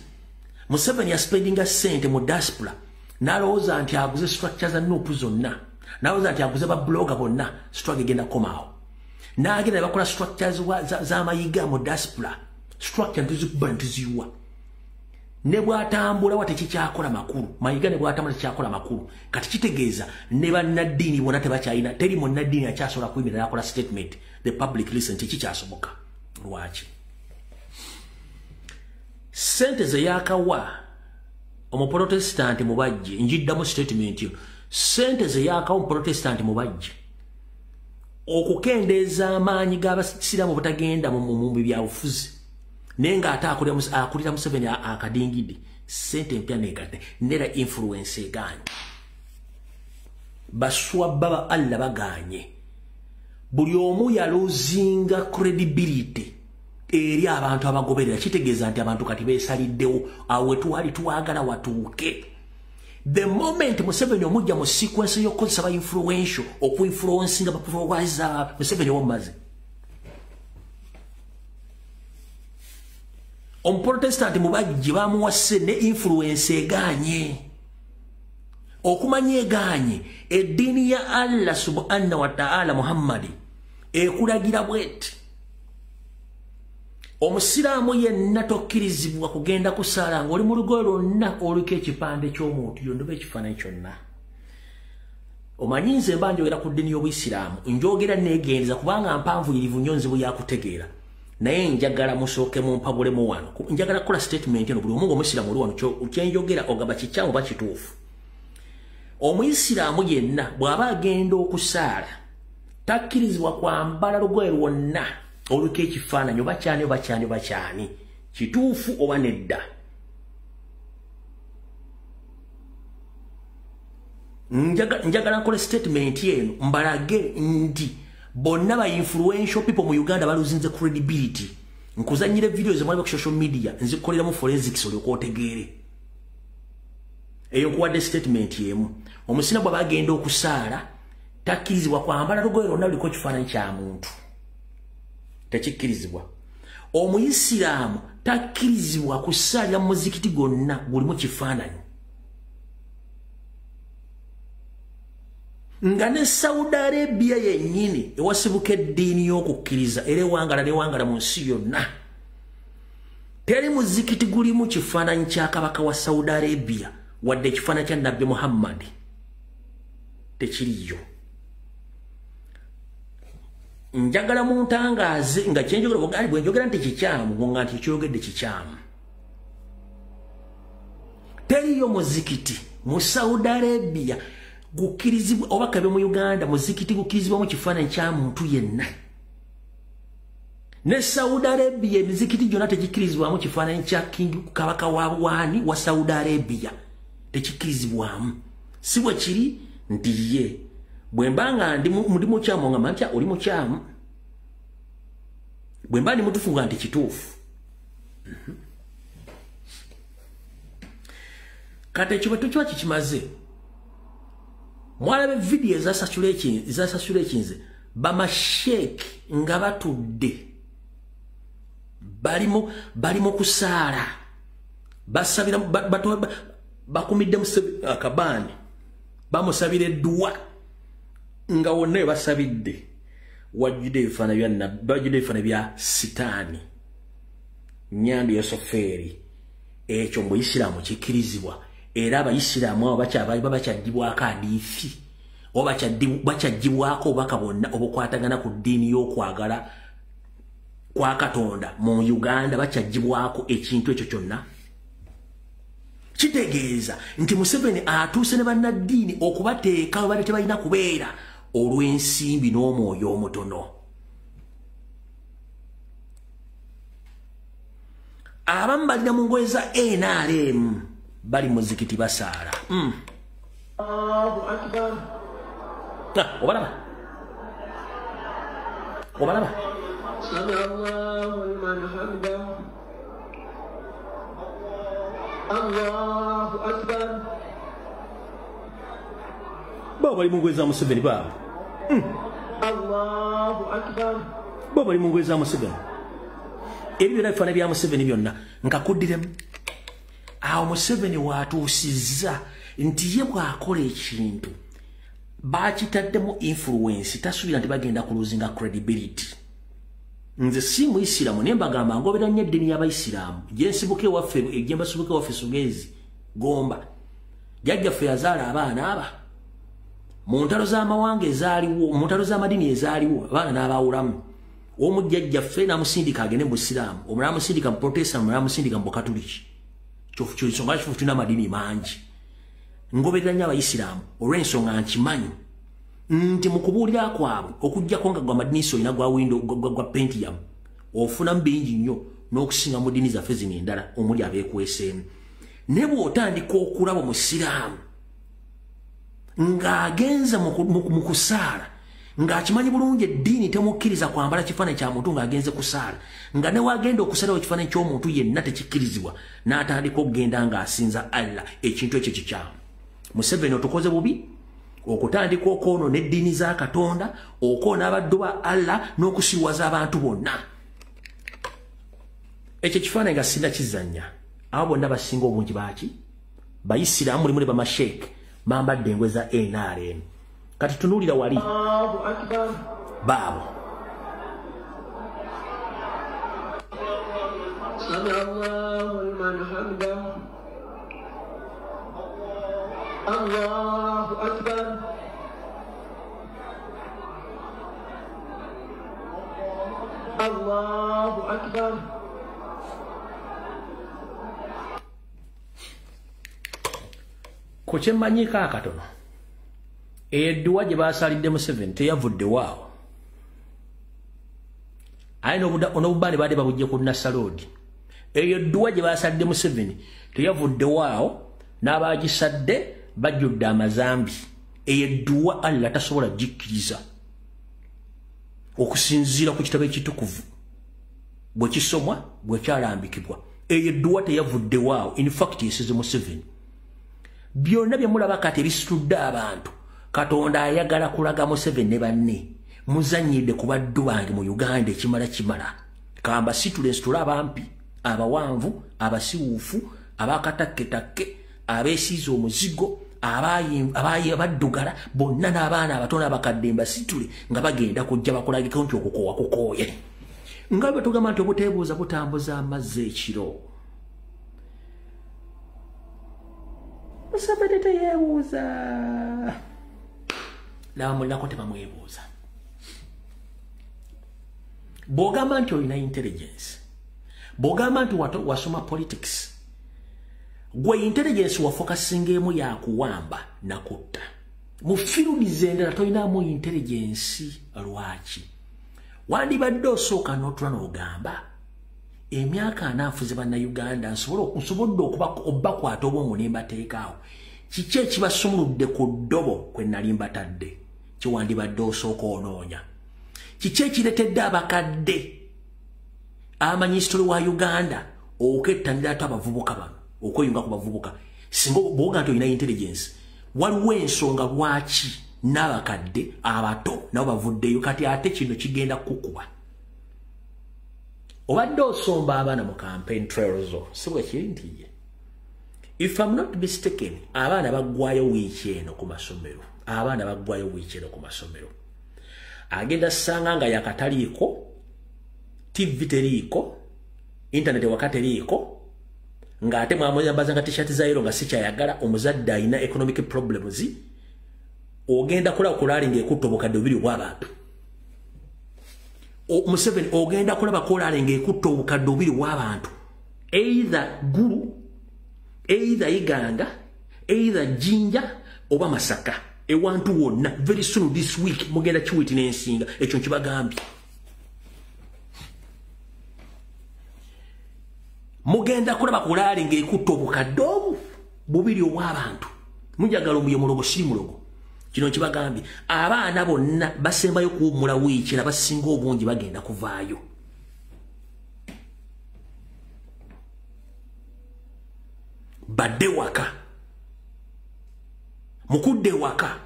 Museveni yaspendinga ssente mu diaspora n'alowooza nti aguze structure za Nuupu zonna. N'alowooza nti aguze babloga bonna struggle egenda kukomaawo. N'agenda ne bakola structures z'amayiga mu diaspora. Structure ntuzikuba ntuziyiwa. Ne bw'atambula wa tekikyakola makulu. Mayiga ne bw'atambula tekikyakola makulu. Kati kitegeeza ne bannaddiini bonna tebakyalina. Teri munnaddiini akyasobola kuyimirira n'akola statement. The public listen tekikyasoboka. Lwaki? Sente ze yaakawa omuprotestant mubajje njiddamu statement yo. Sente ze yaakawa omuprotestant mubajje okukendeeza amaanyi g'abasiraamu butagenda mu byabufuzi. Nenga ate akulira Museveni akadingidde sente empya negate nera influence eganye. Baswa baba Allah baganye. Buli omu yalozinga credibility eri abantu abagoberera. Kitegeeza nti abantu kati beesaliddewo awe tuwali twagala watuuke. The moment Museveni omujja mu sequence y'okukozesa ba influential okuinfluencinga bafollowers Museveni omumaze. Omuprotestant mubajji bamuwase ne influence eganye. Okumanya eganye eddiini ya Allah subhanahu wa ta'ala Muhammadi ekulagira bweti. Omusiraamu yenna tokkirizibwa kugenda kusaala ng'oli mu lugoye lwonna oliko ekipande ky'omuntu yondoba ekifaananyi kyonna. Omanyi nze mba njogera ku ddiini y'Obuyisiraamu njogera neegendeza kubanga mpanvuyirivu nnyo nzibu yakutegeera. Naye njagala musooke mumpabulemu wano. Njagala kukola statement eno buli omu ng'Omusiraamu oli wano kyenjogera ogamba kikyamu oba kituufu. Omuyisiraamu yenna bw'aba agenda okusaala takkirizibwa kwambala lugoye lwonna oluko ekifaananyi oba kyani. Kituufu oba nedda. Njagala nkole statement eno mbalage nti bonna ba influential people mu Uganda baluzinze credibility. Nkuzanyire videos mwali ku social media nzikolera mu forensics olyoka otegeere. Eyo nkuwadde statement yemu. Omusina bw'aba agenda okusaala takkirizibwa kwambala lugoye lwonna luliko ekifaananyi kya muntu. Tekikkirizibwa. Omuyisiraamu takkirizibwa kusaalira mu muzikiti gwonna gulimu kifaananyi. Nga ne Saudi Arabia yennyini ewasibuka eddiini y'okukkiriza era ewangala mu nsi yonna. Teri muzikiti gulimu kifaananyi kya kabaka wa Saudi Arabia wadde ekifaananyi kya Nabbi Muhammad. Tekiriyo. Njagala muntangaaze nga kyenjogera bugali bwe njogera nti kikyamu nga nti ekyogedde kikyamu. Teriyo muzikiti mu Saudi Arabia gukirizibwa oba kabe mu Uganda muzikiti gukirizibwa mu kifaananyi kya muntu yenna. Ne Saudi Arabia muzikiti gyonna tegikirizibwamu kifaananyi kya king kabaka wa bwani wa Saudi Arabia. Tekikirizibwamu. Si bwe kiri nti ye bwe mbanga ndi mukyamu nga mantya oli mukyamu. Bwe mba ndi mutufu nga nti kituufu. Kate chibatu chwa chimaze mwalabe video ezasasula ekinze bamasheke nga batudde balimo kusaala basabira bakumidde akabani bamusabira eddwa nga wonna basabidde wajjudde ebifaananyi bya sitaani nyambi yosofeeri ekyo mu Isiraamu kikkirizibwa era abayisiraamu abo bakyaddibwako hadiisi oba bakyaggibwako obubaka bwonna obukwatagana ku ddiini y'okwagala kwa Katonda mu Uganda bakyaggibwako ekintu ekyo kyonna kitegeeza nti Museveni atuuse ne bannaddiini okubateeka we bali tebalina kubeera olw'ensimbi n'omwoyo omutono. Abamu balina mu ngoye za NRM bali muzikiti basaala. Allahu Akbar. Obalaba Sami Allahu liman hamidah. Allahu Akbar. Baba bali mu ngoye za Museveni baba. Allahu Akbar. Baba bali mu ngoye za Museveni. Ebyo byonna bya Museveni byonna nkakuddiremu. Awo Museveni watuusizza nti ye bw'akola ekintu bakitaddemu influence tasuubira nti bagenda kuluzinga credibility. Nze si Muisiraamu naye mbagamba ngobera nnyo eddiini y'Abayisiraamu gyensibuke waffe egyembasibuke waffe Sugezi Gomba jjajjaffe yazaala abaana aba mu ntalo z'amawanga ezaaliwo mu ntalo z'amadiini ezaaliwo abaana n'abaawulamu omujjajjaffe n'amusindika agende mu Busiraamu omulala amusindika mu Protestant omulala amusindika mu Bukatuliki ky'ensonga kifuufu tulina amadiini mangi ngoberera nnyo Abayisiraamu olw'ensonga nkimanyi nti mu kubuulira kwabwe okuggyako nga gwa madinisi olina gwa windo gwa Pentium ofunamu bingi nnyo n'okusinga mu ddiini zaffe zino endala omuli abeekweseemu ne bw'otandika okulaba Omusiraamu ng'agenza mu kusaala ng'akimanyi bulungi eddiini temukkiriza kwambala kifaananyi kya muntu ng'agenze kusaala nga ne wagenda okusalawo ekifaananyi ky'omuntu yenna tekikkirizibwa n'atandika okugenda ng'asinza Allah ekintu ekyo kikyamu. Museveni otukoze bubi okutandika okwono n'eddiini za Katonda okoona abaddu ba Allah n'okusiwaza abantu bonna. Ekyo kifaananyi nga sinda kizannya abo bonna basinga obungi baaki Bayisiraamu mulimu ne bamasheke bambadde engoye za NRM. Kati tunuulira wali Allahu Akbar. baabo Sami Allahu liman hamidah. Allahu Akbar. Allahu Akbar. ku kyemmanyiko akatono edduwa gye baasaalidde Museveni teyavuddewo awo aye n'obubaane baadde babujje ku Nassaloodi eyo edduwa gye baasaalidde Museveni teyavuddewo awo n'abaagisadde bajjudde amazambi eyo edduwa Allah tasobola gikkiriza okusinziira ku kitabo ekitukuvu bwe kisomwa bwe kyalambikibwa eyo edduwa teyavuddewo awo in fact yesize Museveni byonna bye mulaba kati ebisitudde abantu Katonda ayagala kulaga Museveni ne banne muzannyidde ku baddu bange mu Uganda ekimala kamba situle nsitula abampi abawanvu abasiwuufu abakatakketakke abeesiiza omuzigo abaddugala bonna n'abaana abatono abakadde mbasitule nga bagenda kujja bakulagiko nti okukoowa kukooye nga bwe tugamba nti obuteebuuza butambuza amazzi ekiro Museveni teyeebuuza n'amulinako tebamwebuuza bw'ogamba nti olina intelligence bw'ogamba nti wasoma politics gwe intelligence wafokasingaemu yakuwamba nakutta mu fields endala tolinamu intelligence lwaki wandibadde osooka n'otula n'ogamba emyaka anaafuze bannayuganda nsobodde okubakwata obwongo ne mbateekaawo kiki ekibasumuludde ku ddobo kwe nali mbatadde kiwandibadde osooka onoonya kiki ekiretedde abakadde amanyi history wa Uganda okettanira ate abavubuka bano okweyunga ku bavubuka singa bwoga nti olina intelligence waliwo ensonga lwaki n'abakadde abato nabo bavuddeyo kati ate kino kigenda kukuba obadde osomba abaana mu campaign trails si bwe kiri nti if I'm not mistaken abaana baggwayo wiiki eno ku masomero agenda sanga nga yakataliiko TV teriiko internet wakateriiko ng'ate mwamuyambaza nga t-shirt zairo nga sikyayagala omuzadde alina economic problems ogenda kulaba kulaali ng'ekutta obukadde bubiri bw'abantu Museveni ogenda kulaba kolaali ng'ekutta obukadde bubiri bw'abantu either Gulu either Iganga either Jinja oba Masaka ewantu wonna very soon this week mugenda kiwiti n'ensinga ekyo nkibagambye mugenda kulaba kulaali ng'ekutta obukadde bubiri obw'abantu mujagala omuyo mulogo siri mulogo kino kibagambye abaana bonna basembayo kuwummula wiiki na basinga obungi bagenda kuvaayo badde waka mukudde waka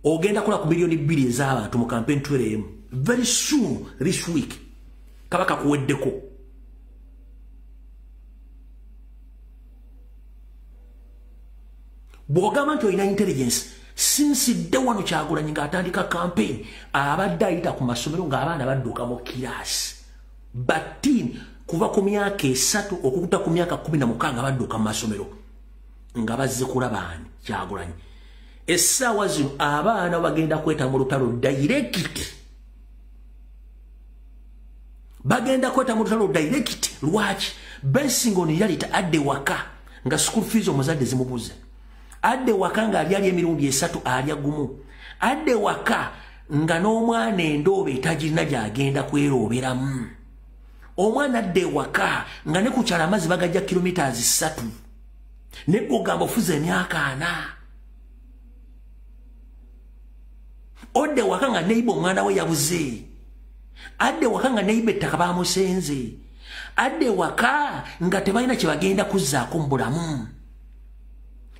ogenda kola ku milioni 2 ez'abantu mu campaign trail very soon this week kabaka kuweddeko bw'ogamba nti olina intelligence since dde wano Kyagulanyi ng'atandika campaign abadde ayita ku masomero ng'abaana badduka mu kiraasi batin kuva ku myaka 3 okukuta ku myaka 16 badduka mu masomero nga bazze kulabaani Kyagulanyi essaawa zino abaana bagenda kweta mu lutalo direct lwaki Bensingo yalita adde waka nga school fees omuzadde zimubuze adde waka nga ali emirundi 3 alya gumu adde waka nga n'omwana endoobe etagirina gy'agenda kwerooberamu omwana adde waka nga ne ku kyala amazzi bagajja kilometers 3 ne ogamba ofuze emyaka 4 odde waka nga neiba omwana we yabuze adde waka nga neiba ettaka bamusenze adde waka nga tebalina kye bagenda kuzzaako mu bulamu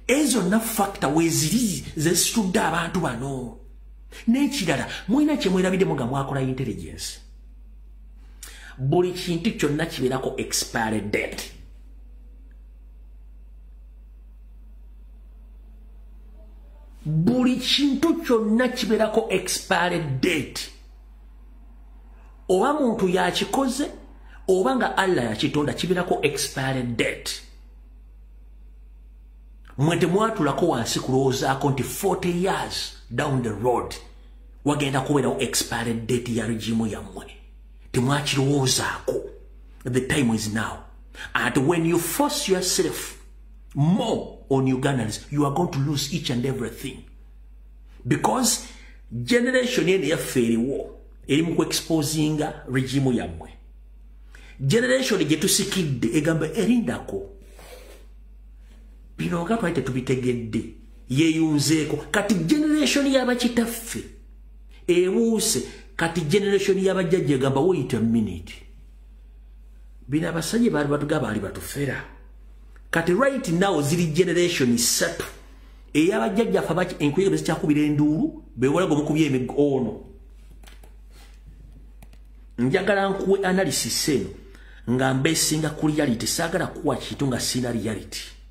ezo na factor weziri zesitudde abantu bano n'ekirala mulina kye mwerabiddemu nga mwakola intelligence buli kintu kyonna kibeerako expiry date buli kintu kyonna kibeerako expiry date oba muntu yakikoze oba nga Allah yakitonda kibeerako expiry date mwe temwatulako wansi kulowoozaako nti 40 years down the road wagenda kubeerawo expiry date ya regimu yammwe temwakirowoozaako the time is now and when you force yourself more on Ugandans you are going to lose each and everything because generation yene yaffe eriwo eri mu kuexposinga regimu yammwe generation gye tusikidde egamba erindako bino nga twali tetubitegedde yeeyunzeeko kati generation y'abakitaffe ewuuse kati generation y'abajjajja egamba wait a minute bino abasajja baali batugamba baali batufera kati right now ziri generation 3 ey'abajjajja ffe baki enkuyege bezikyakubira enduulu bewolaga omukubya emiggo ono njagala nkuwe analysis eno nga mbeesinga ku reality saagala kuwa kintu nga sina reality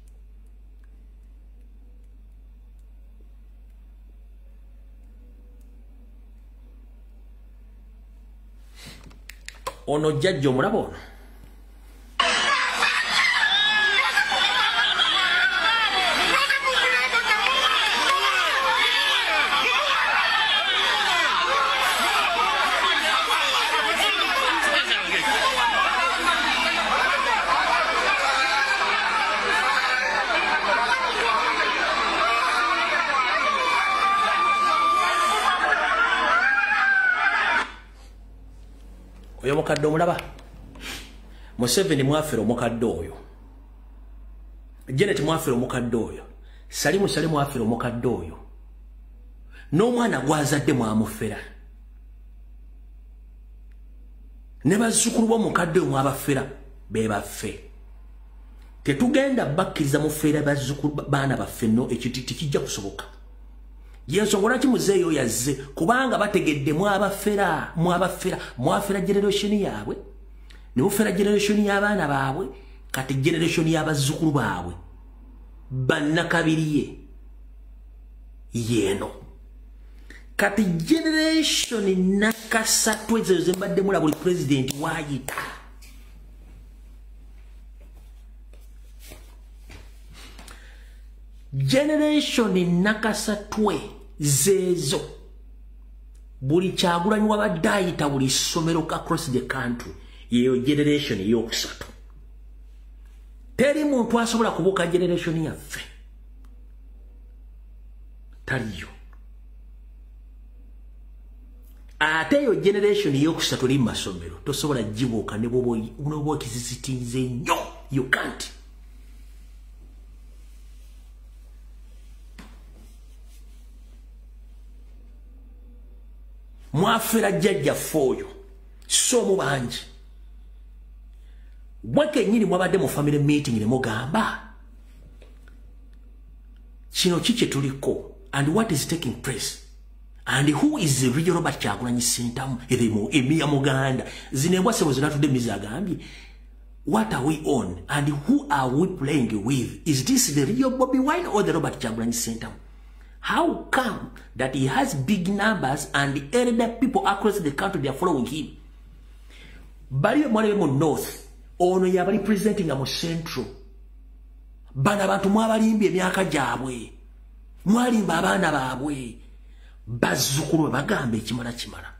ono jjajja omulaba ono oyo mukadde omulaba Museveni mwafera omukadde oyo Janet mwafera omukadde oyo Salimu mwafera omukadde oyo n'omwana gwazadde mwamufera ne bazzukulu b'omukadde oyo mwabafera be baffe tetugenda bakkiriza mufeera bazzukulu baana baffe nno ekiti tikijja kusoboka yensonga lwaki muzeeyo yazze kubanga bategedde mwafera generation yaabwe ne mufera generation y'abaana baabwe kati generation y'abazzukulu baabwe bannakabiriye yeno kati generation nakasatu ezo zembadde mula buli president waayita generation nakasatwe zezo buli Kyagulanyi wabadde ayita buli ssomero across the country yeyo generation eyokusatu teri muntu asobola kubuuka generation yaffe taliyo ate eyo generation eyokusatu eri mu masomero tosobola gibuuka ne bwoba okizizitiize nnyo you can't. Mwafera jjajjaffe oyo so mu bangi mwekennyini mwabadde mu family meeting ne mugamba kino kiki tuliko and what is taking place and who is the real Robert Kyagulanyi Ssentamu emiya muganda zino embwase bwe zinatudde emizi agambye what are we on and who are we playing with? Is this the real Bobi Wine or the Robert Kyagulanyi Ssentamu? How come that he has big numbers and the elder people across the country they are following him? Bali mwale mu north ono yabali presenting mu central. Bana bantu mwabalimbye emyaka gyabwe. Mwalimba abaana baabwe. Bazzukulu bagambe ekimala kimala.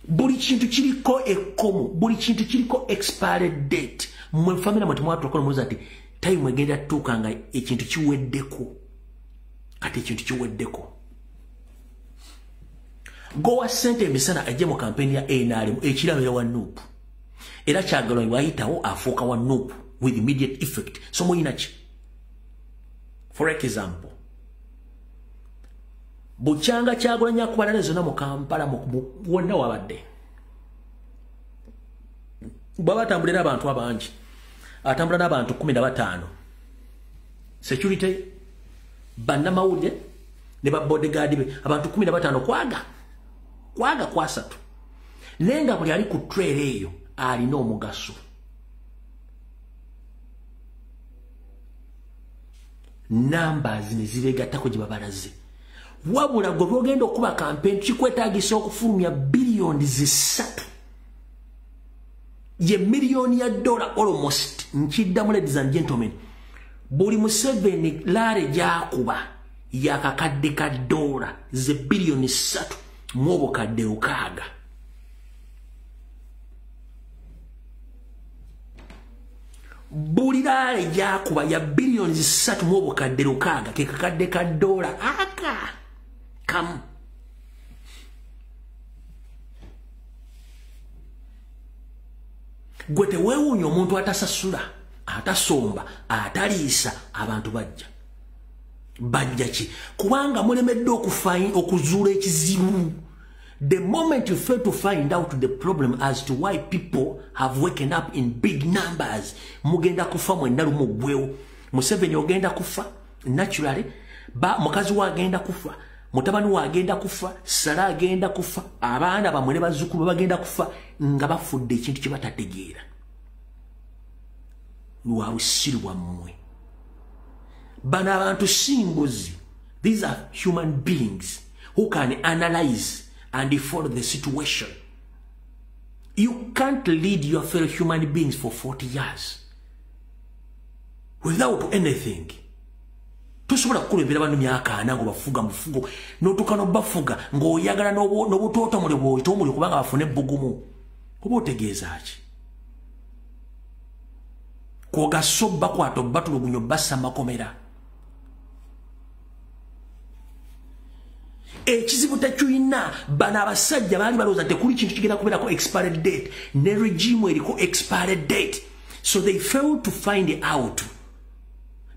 Buli kintu kiriko ekkomo, buli kintu kiriko expired date. Mwe family mwe mwatulako muza ati time egenda tuuka nga ekintu kiweddeko. Kati ekintu kiweddeko. Gowa sente emisana ajje mu campaign ya NRM ekirabira wa Nuupu. Era Kyagulanyi wayitawo afuuka wa Nuupu with immediate effect. So muyina ki? For example, bukyanga Kyagulanyi akubala zonna mu Kampala wonna wabadde. Bwaba atambulira abantu abangi. Atambula n'abantu 15. Security bannamawulire ne ba bodyguard be abantu 15 kwaga kwasatu nenga buli ali ku trail eyo alina omugaso numbers ne zibegattako gye babalaze wabula gwe bwogenda okuba campaign kikwetaagisa okufulumya billions 3 ye million ya dollar almost nkiddamu ladies and gentlemen buli Museveni lare jakuba yakakadde ka dola ze billion 3 mwobo kadde okaga buli lare jakuba ya billion 3 mwobo kadde okaga ke kakadde ka dola aka kam gwete weewuunya omuntu atasasula atasomba ataliisa abantu bajja ki kubanga mulemedde okuzuula ekizibu. The moment you fail to find out the problem as to why people have waken up in big numbers, mugenda kufa mwenna lumu gwewo. Museveni ogenda kufa naturally, mukazi wa agenda kufa, mutabani wa agenda kufa, Sara agenda kufa, abaana bamwe ne bazzukulu bagenda kufa nga bafudde ekintu kye batategeera. Luwawusirwa mmwe. Bana abantu singozi. These are human beings who can analyze and follow the situation. You can't lead your fellow human beings for 40 years without anything. Tosobola kukulembera bantu myaka 4 ngo bafuga mufugo n'otukano bafuga ng'oyagala n'obutoota muli bw'oyita omuli kubanga bafune ebbugumu. Oba otegeeza ki? Koga sobba kwato batulugunyo bassa makomera. Ekizibu tekyuyina bana abasajja baali balowooza nti kuli kintu kigenda kubeerako expired date ne regime eriko expired date, so they failed to find out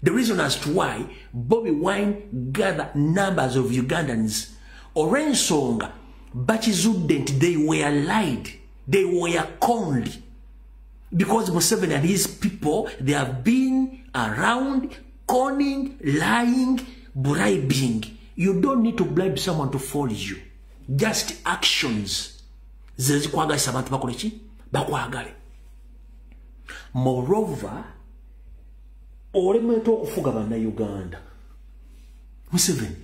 the reason as to why Bobi Wine gathered numbers of Ugandans. Olw'ensonga bakizudde nti they were lied, they were conned. Because Museveni and his people, they have been around conning, lying, bribing. You don't need to bribe someone to follow you. Just actions. Moreover, Uganda. Museveni,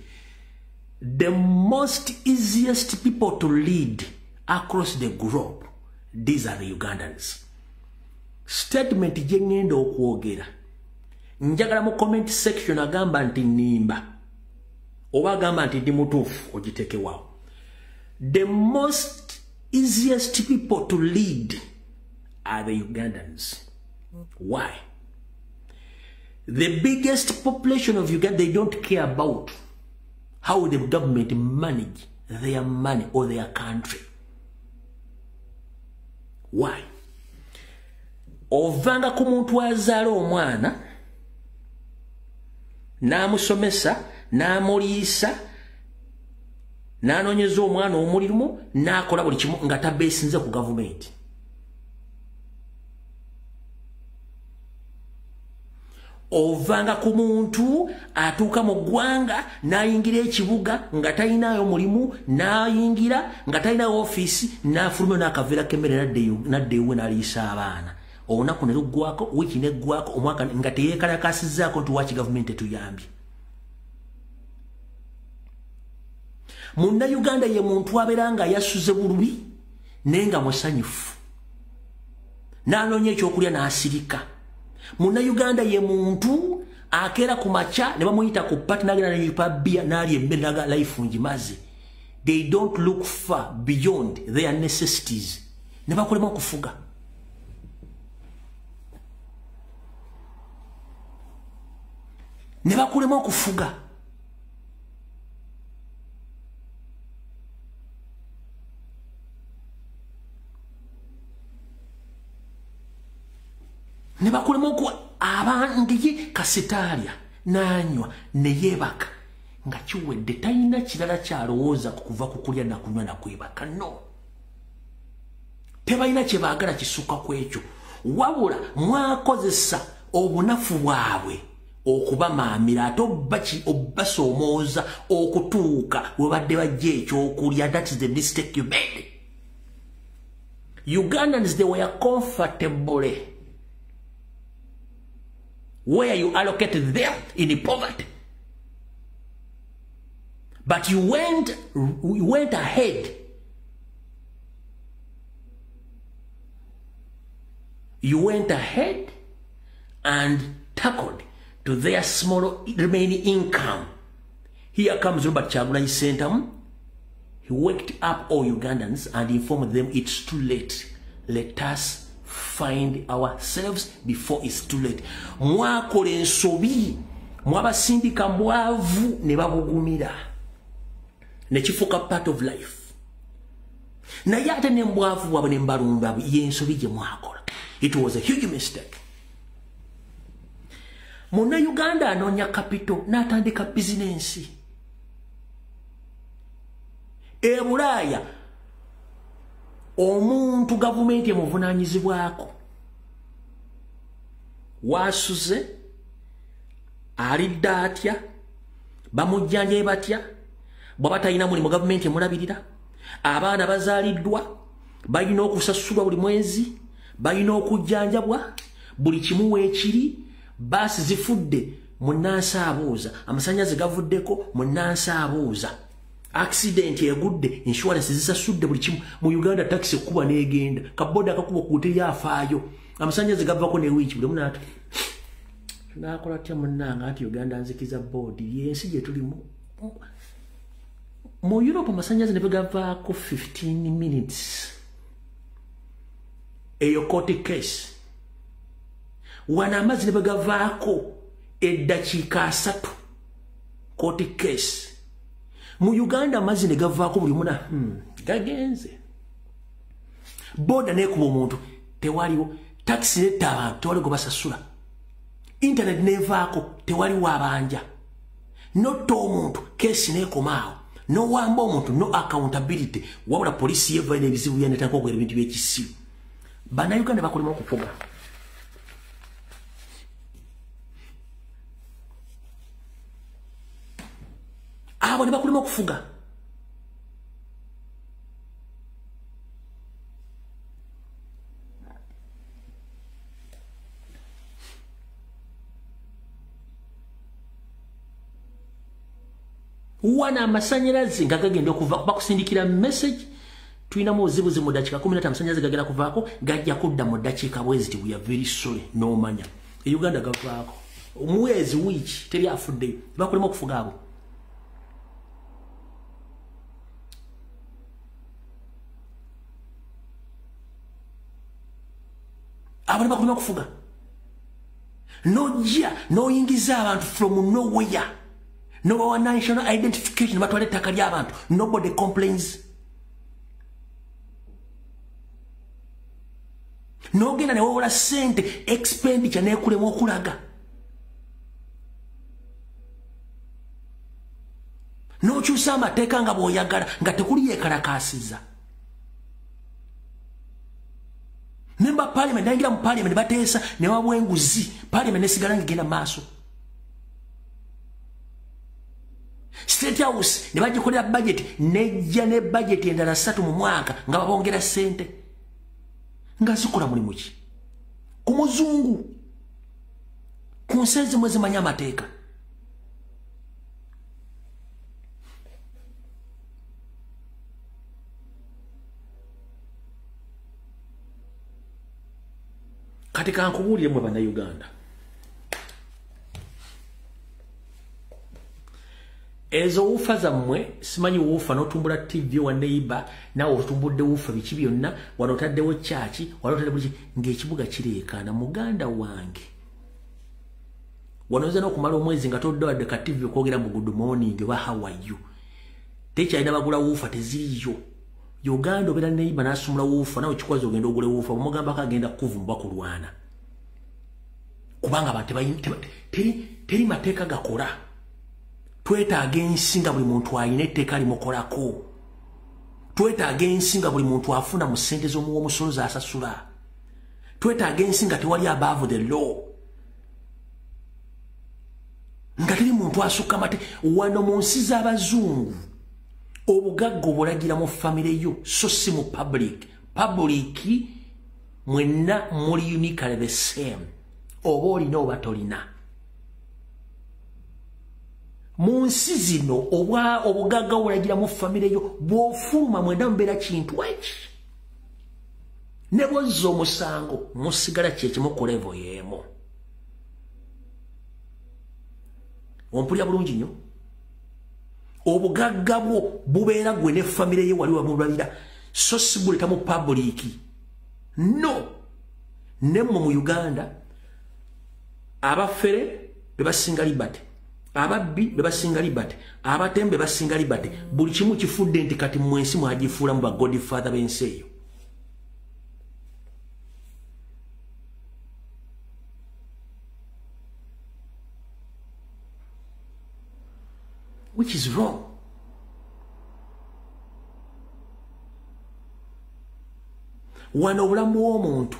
the most easiest people to lead across the globe, these are the Ugandans. Statement jengendo okuogera. Njagala mu comment section agamba nti nimba. Oba agamba nti ndi mutuufu ogiteke wao. The most easiest people to lead are the Ugandans. Why? The biggest population of Uganda, they don't care about how the government manage their money or their country. Why? Ovanga ku muntu azaala omwana n'amusomesa n'amuliisa n'anoonyeza omwana omulimo n'akola buli kimu nga tabeesinze ku gavumenti. Ovanga ku muntu atuuka mu ggwanga n'ayingira ekibuga nga talinayo mulimu n'ayingira nga talinayo ofiisi n'afuluma n'akaveera k'emmere n'adda ewe n'aliisa abaana. Olunaku ne luggwako, wiiki neggwako, omwaka nga teyeekalakasizzaako nti waki gavumenti etuyambye. Munnayuganda ye muntu abeera nga yasuze bulubi naye nga musanyufu. N'anoonya ekyokulya n'asirika. Munnayuganda ye muntu akeera ku makya ne bamuyita ku pati n'agenda n'enyupa bbiya n'alya emmere n'aga life ngimaze. They don't look far beyond their necessities. Ne bakolemu okufuga. Ne bakolemu okufuga. Ne bakolemu ku abandiye kasitaalya n'anywa ne yeebaka nga kiwedde talina kirala kyalowooza kuva ku kulya na kunywa na kwebaka. No. Tebalina kye baagala kisukka ku ekyo. Wabula mwakozesa obunafu bwabwe okubamaamira ate obbasoomooza okutuuka we badde bajja ekyokulya. That is the mistake you made. Ugandans, they were comfortable where you allocated them in poverty. But you went ahead. You went ahead and tackled to their small remaining income. Here comes Robert Kyagulanyi Ssentamu. He waked up all Ugandans and informed them it's too late. Let us find ourselves before it's too late. Mwakola ensobi, mwabasindika mbwavu ne babugumira. Ne kifuuka part of life. Naye ate ne mbwavu bwabwe ne mbalumbu bwabwe y'ensobi gye mwakola. It was a huge mistake. Munnayuganda anoonya kapito n'atandika bizinensi. E Bulaaya omuntu gavumenti emuvunaanyizibwako waasuze alidde atya, bamujjanjaye batya, bw'aba talina mulimu gavumenti emulabirira, abaana bazaaliddwa balina okusasulwa buli mwezi, balina okujjanjabwa, buli kimu weekiri, baasi zifudde munnansi abuuza, amasannyalaze gavuddeko munnansi abuuza, accident egudde insurance zisasudde buli kimu. Mu Uganda taxi kuba n'egenda, kaboda akakuba kuute yafaayo, amasannyalaze gavako ne wiiki buli munaatu n'akola atya munnanga ati Uganda nzikiza board y'ensi gye tulimu. Mu Europe amasannyalaze ne begavaako 15 minutes. Eyo court case. Wana amazzi ne begavaako eddakiika 3 court case. Mu Uganda amazzi ne gavaako buli muna gagenze. Boda neekuba omuntu tewaliwo, taxi netta abantu tewali gwe basasula, internet nevaako tewaliwo abanja, notta omuntu kesi neekomaawo, nowamba omuntu no accountability, wabula poliisi yevayo n'ebizibu byanetako okwera ebintu by'ekisiru. Bannayuganda bakulema okufuga. Abo ne bakulema okufuga. Wana amasanyalaze nga gagenda okuva bakusindikira message tuina muzibuzi mu dakika 15 amasanyalaze gagenda kuvaako gajja kudda mu dakika bwezi we are very sorry no manya Uganda gavaako omwezi wiki teri afudde bakulema okufuga abo abantu bakulema okufuga nojja noyingiza abantu from nowhere. No our national identification batwale ettaka ly'abantu. Nobody complains. Nogenda ne wowola sente expenditure nekulema okulaga. Nokyusa amateeka nga bw'oyagala nga tekuli yeekalakaasiza. Member parliament nayingira mu parliament bateesa ne wabwa enguzi parliament nesigala ngigenda maaso. State House ne bagikolera budget nejja ne budget endala 3 mu mwaka nga babongera sente nga zikola mulimu ki ku muzungu ku nsenzi mwezi manya amateeka kati kankubuulire mwe bannayuganda ezo ufa zammwe simanyi ufa notumbula TV wa neighbor na otumbudde ufa biki byonna wanotaddewo chachi wanotadde buli ng'ekibuga kireekana muganda wange wanoza n'okumala omwezi nga todde ka TV okwogera mu good morning oba how are you tekyalina bagula ufa teziriyo Uganda obera neighbor n'asumula ufa nawe kikwazi ogenda ogule ufa omugamba kagenda kuvumbwa kulwana kubanga abantu teri mateeka gakola twetaaga ensi nga buli muntu alina etteeka limukolako twetaaga ensi nga buli muntu afuna mu ssente z'omusolo z'asasula twetaaga ensi nga tewali above the law nga teri muntu asukka mate wano mu nsi z'abazungu obugagga obulagira mu famire yo so si mu public mwenna muli uniquely the same oba olina oba tolina munsi zino obugagga obulagira mu famire yo bw'ofuluma mwenda mbeera kintu eki ne bwozza omusango musigala kyekimu ku levo y'emu ompulya bulungi nnyo obugagga bwo bubeera gwe ne famire ye wali wamulabira so si buleta mu public no nemmwe mu Uganda abafere bebasinga libate ababbi bebasinga libate abatembe basinga libate buli kimu kifudde nti kati mwensi mwagifuula mu ba godfather b'ensi eyo which is wrong. Wano obulamu bw'omuntu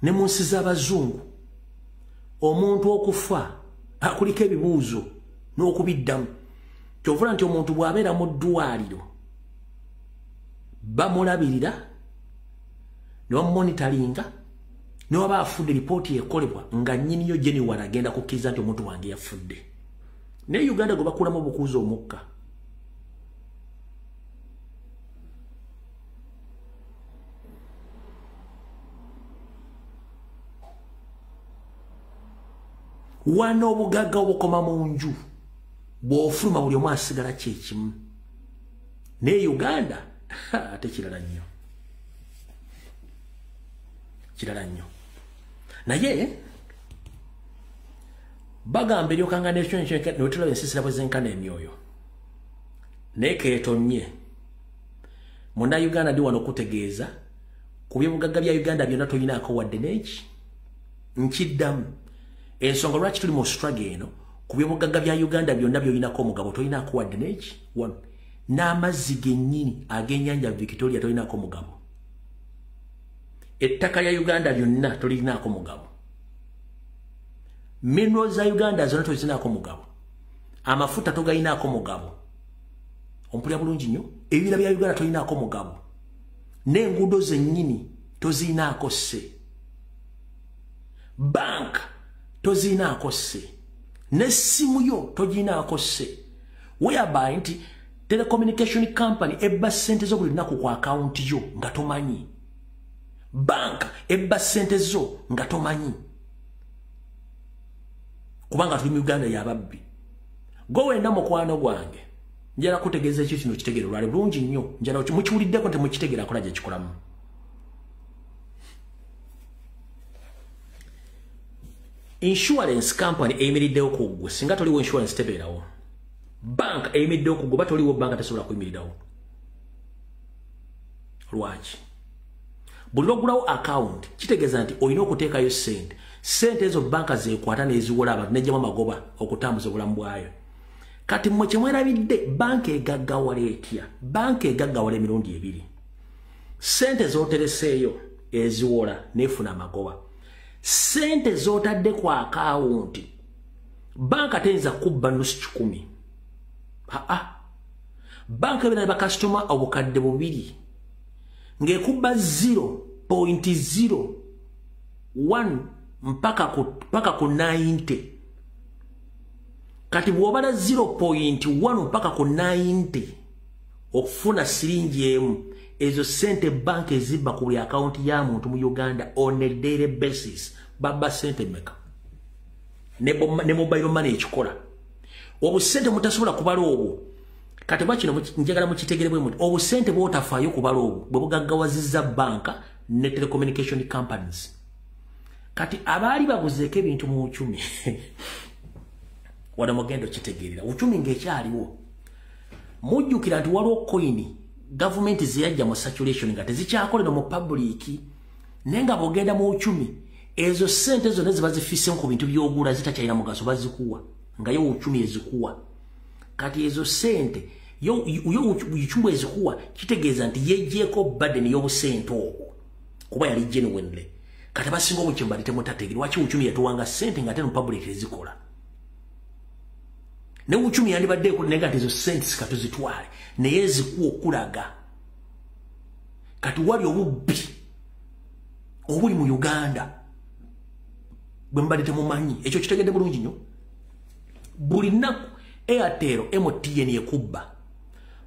ne mu nsi z'abazungu omuntu okufa akuliko ebibuuzo n'okubiddamu kyovula nti omuntu bw'abeera mu ddwaliro bamulabirira ne bamumonitalinga ne waba afudde lipooti ekolebwa nga nnyiniyo January agenda kukkiriza nti omuntu wange yafudde. Ne Uganda gwe bakulamu obukuuza omukka wano obugagga obukoma mu nju bw'ofuluma buli omu asigala kyekimu ne Uganda ate kirala nnyo naye bagamba eryokanga netulaba ensisira bwe zenkana emyoyo naye keetonnye munda Uganda ndi wano okutegeeza ku byobugagga bya Uganda byonna toyinaako wadde n'eki nkiddamu ensonga lwaki tuli mu struggle eno ku byobugagga bya Uganda byonna byoyinako omugabo toyinaako wadde n'eki n'amazzi gennyini ag'ennyanja Victoria toyinaako omugabo ettaka lya Uganda lyonna tolinaako mugabo. Minerals za Uganda zonna tolinaako mugabo. Amafuta togalinaako mugabo. Ompulira bulungi nnyo. Ebibira bya Uganda tolinaako mugabo. N'enguudo zennyini tozinaako sse. Bank tozinaako sse. N'essimu yo toginaako sse. Whereby nti telecommunication company ebba ssente zo buli lunaku ku account yo nga tomanyi. Bank ebba ssente zo nga tomanyi. Kubanga tuli mu Uganda y'ababbi. Gowenda mukwano gwange. Njala kutegeeza ekyo kino kitegeera olwale bulungi nnyo. Njala mukiwuliddeko nti mukitegeera akola gye kikolamu. Insurance company eyimiriddewo ku ggwe singa toliwo insurance tebeerawo. Bank eyimiriddewo ku ggwe toliwo bank tesobola kuyimiriddawo. Lwaki? Buli lwogulawo account kitegeeza nti olina okuteekayo ssente. Ssente ezo banka zeekwata n'eziwola abantu n'ejjamu amagoba okutambuza obulamu bwayo. Kati mmwe kye mwerabidde banka egaggawala etya? Banka egaggawala emirundi ebiri. Ssente z'otereseeyo eziwola n'efuna amagoba. Ssente z'otadde ku akawunti banka teyinza kubba nusu 10. Banka ebeera ne bakasitoma obukadde 2 ng'ekubba 0.01 mpaka ku 90. Kati bw'obala 0.1 mpaka ku 90 okufuna siringi emu, ezo sente bank ezibba ku buli account ya muntu mu Uganda on a daily basis baba sente meka. Ne mobile money ekikola. Obusente mutasobola kubala obwo. Kati bakino njagala mukitegerebwe muti obusente bw'otafaayo kubala obwo bwe bugaggawazizza banka ne telecommunication companies. Kati abaali baguzeeko ebintu mu uchumi wano mugendo kitegeerera uchumi ng'ekyaliwo. Mujjukira nti waliwo coin government ziyajja mu circulation nga tezikyakolera mu public naye nga bw'ogenda mu uchumi ezo sente zonna ziba zifissemu ku bintu by'ogula zitakyalina mugaso bazikuwa nga yo uchumi ezikuwa. Kati ezo sente yo uchumi ezikuwa kitegeeza nti yejjeeko burden y'obusente obwo kuba yali genuinely. Kati basinga obukyemba temutategeera lwaki uchumi yatuwanga sente nga ate mu public ezikola. Ne uchumi yandibadde kunega nti ezo sente katuzitwale naye ezikuwa okulaga. Kati wali obubbi obuli mu Uganda bwe mbadde temumanyi ekyo kitegedde bulungi nnyo. Buli nnaku Airtel MTN ekubba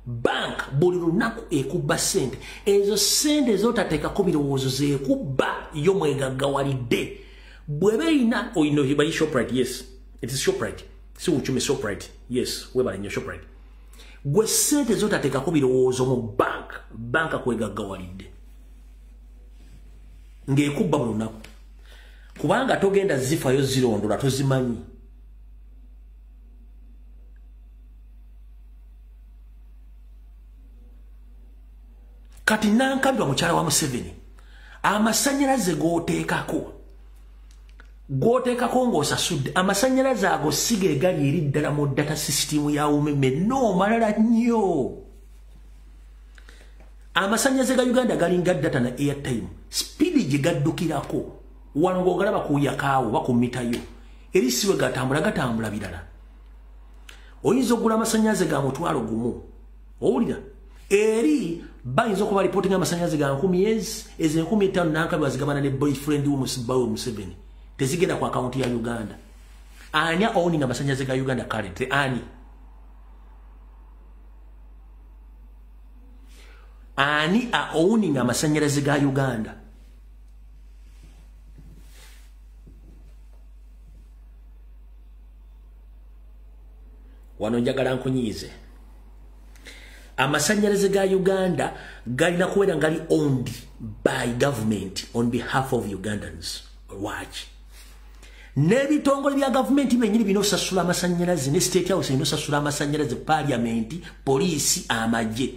bank buli lunaku ekubba sente. Ezo sente z'otateekako birowoozo zeekubba yo mwegaggawalidde. Bwe beeyina oyino bayi Shoprite, yes it is Shoprite. Si uchumi Shoprite, yes webale nnyo Shoprite. Gwe sente z'otateekako birowoozo mu banka kwegaggawalidde ng'ekubba buli lunaku. Kubanga togenda zifayo zirondola tozimanyi. Kati nankabirwa mukyala wa Museveni amasannyalaze g'oteekako ng'osasudde amasannyalaze ago siga egali eri ddala mu data system ya umeme no malala nnyo. Amasannyalaze ga Uganda galinga data na airtime speed gye gaddukirako wano ng'ogalaba kuyakaawo bakumitayo eri siwe gatambula birala. Oyinza okugula amasannyalaze ga mutwalo gumu owulira eri bayinza okuba reporting amasannyalaze ga 10,000 ezo 15,000 nankabirwa zigabana ne boyfriend w'omusibawe Museveni tezigenda ku account ya Uganda. Ani owning amasannyalaze ga Uganda currently? Ani owning amasannyalaze ga Uganda? Wano njagala nkunyiize. Amasannyalaze ga Uganda galina kubeera ngali owned by government on behalf of Ugandans. Watch. N'ebitongole bya government bennyini binosasula amasannyalaze ne state house inosasula amasannyalaze parliament police amagye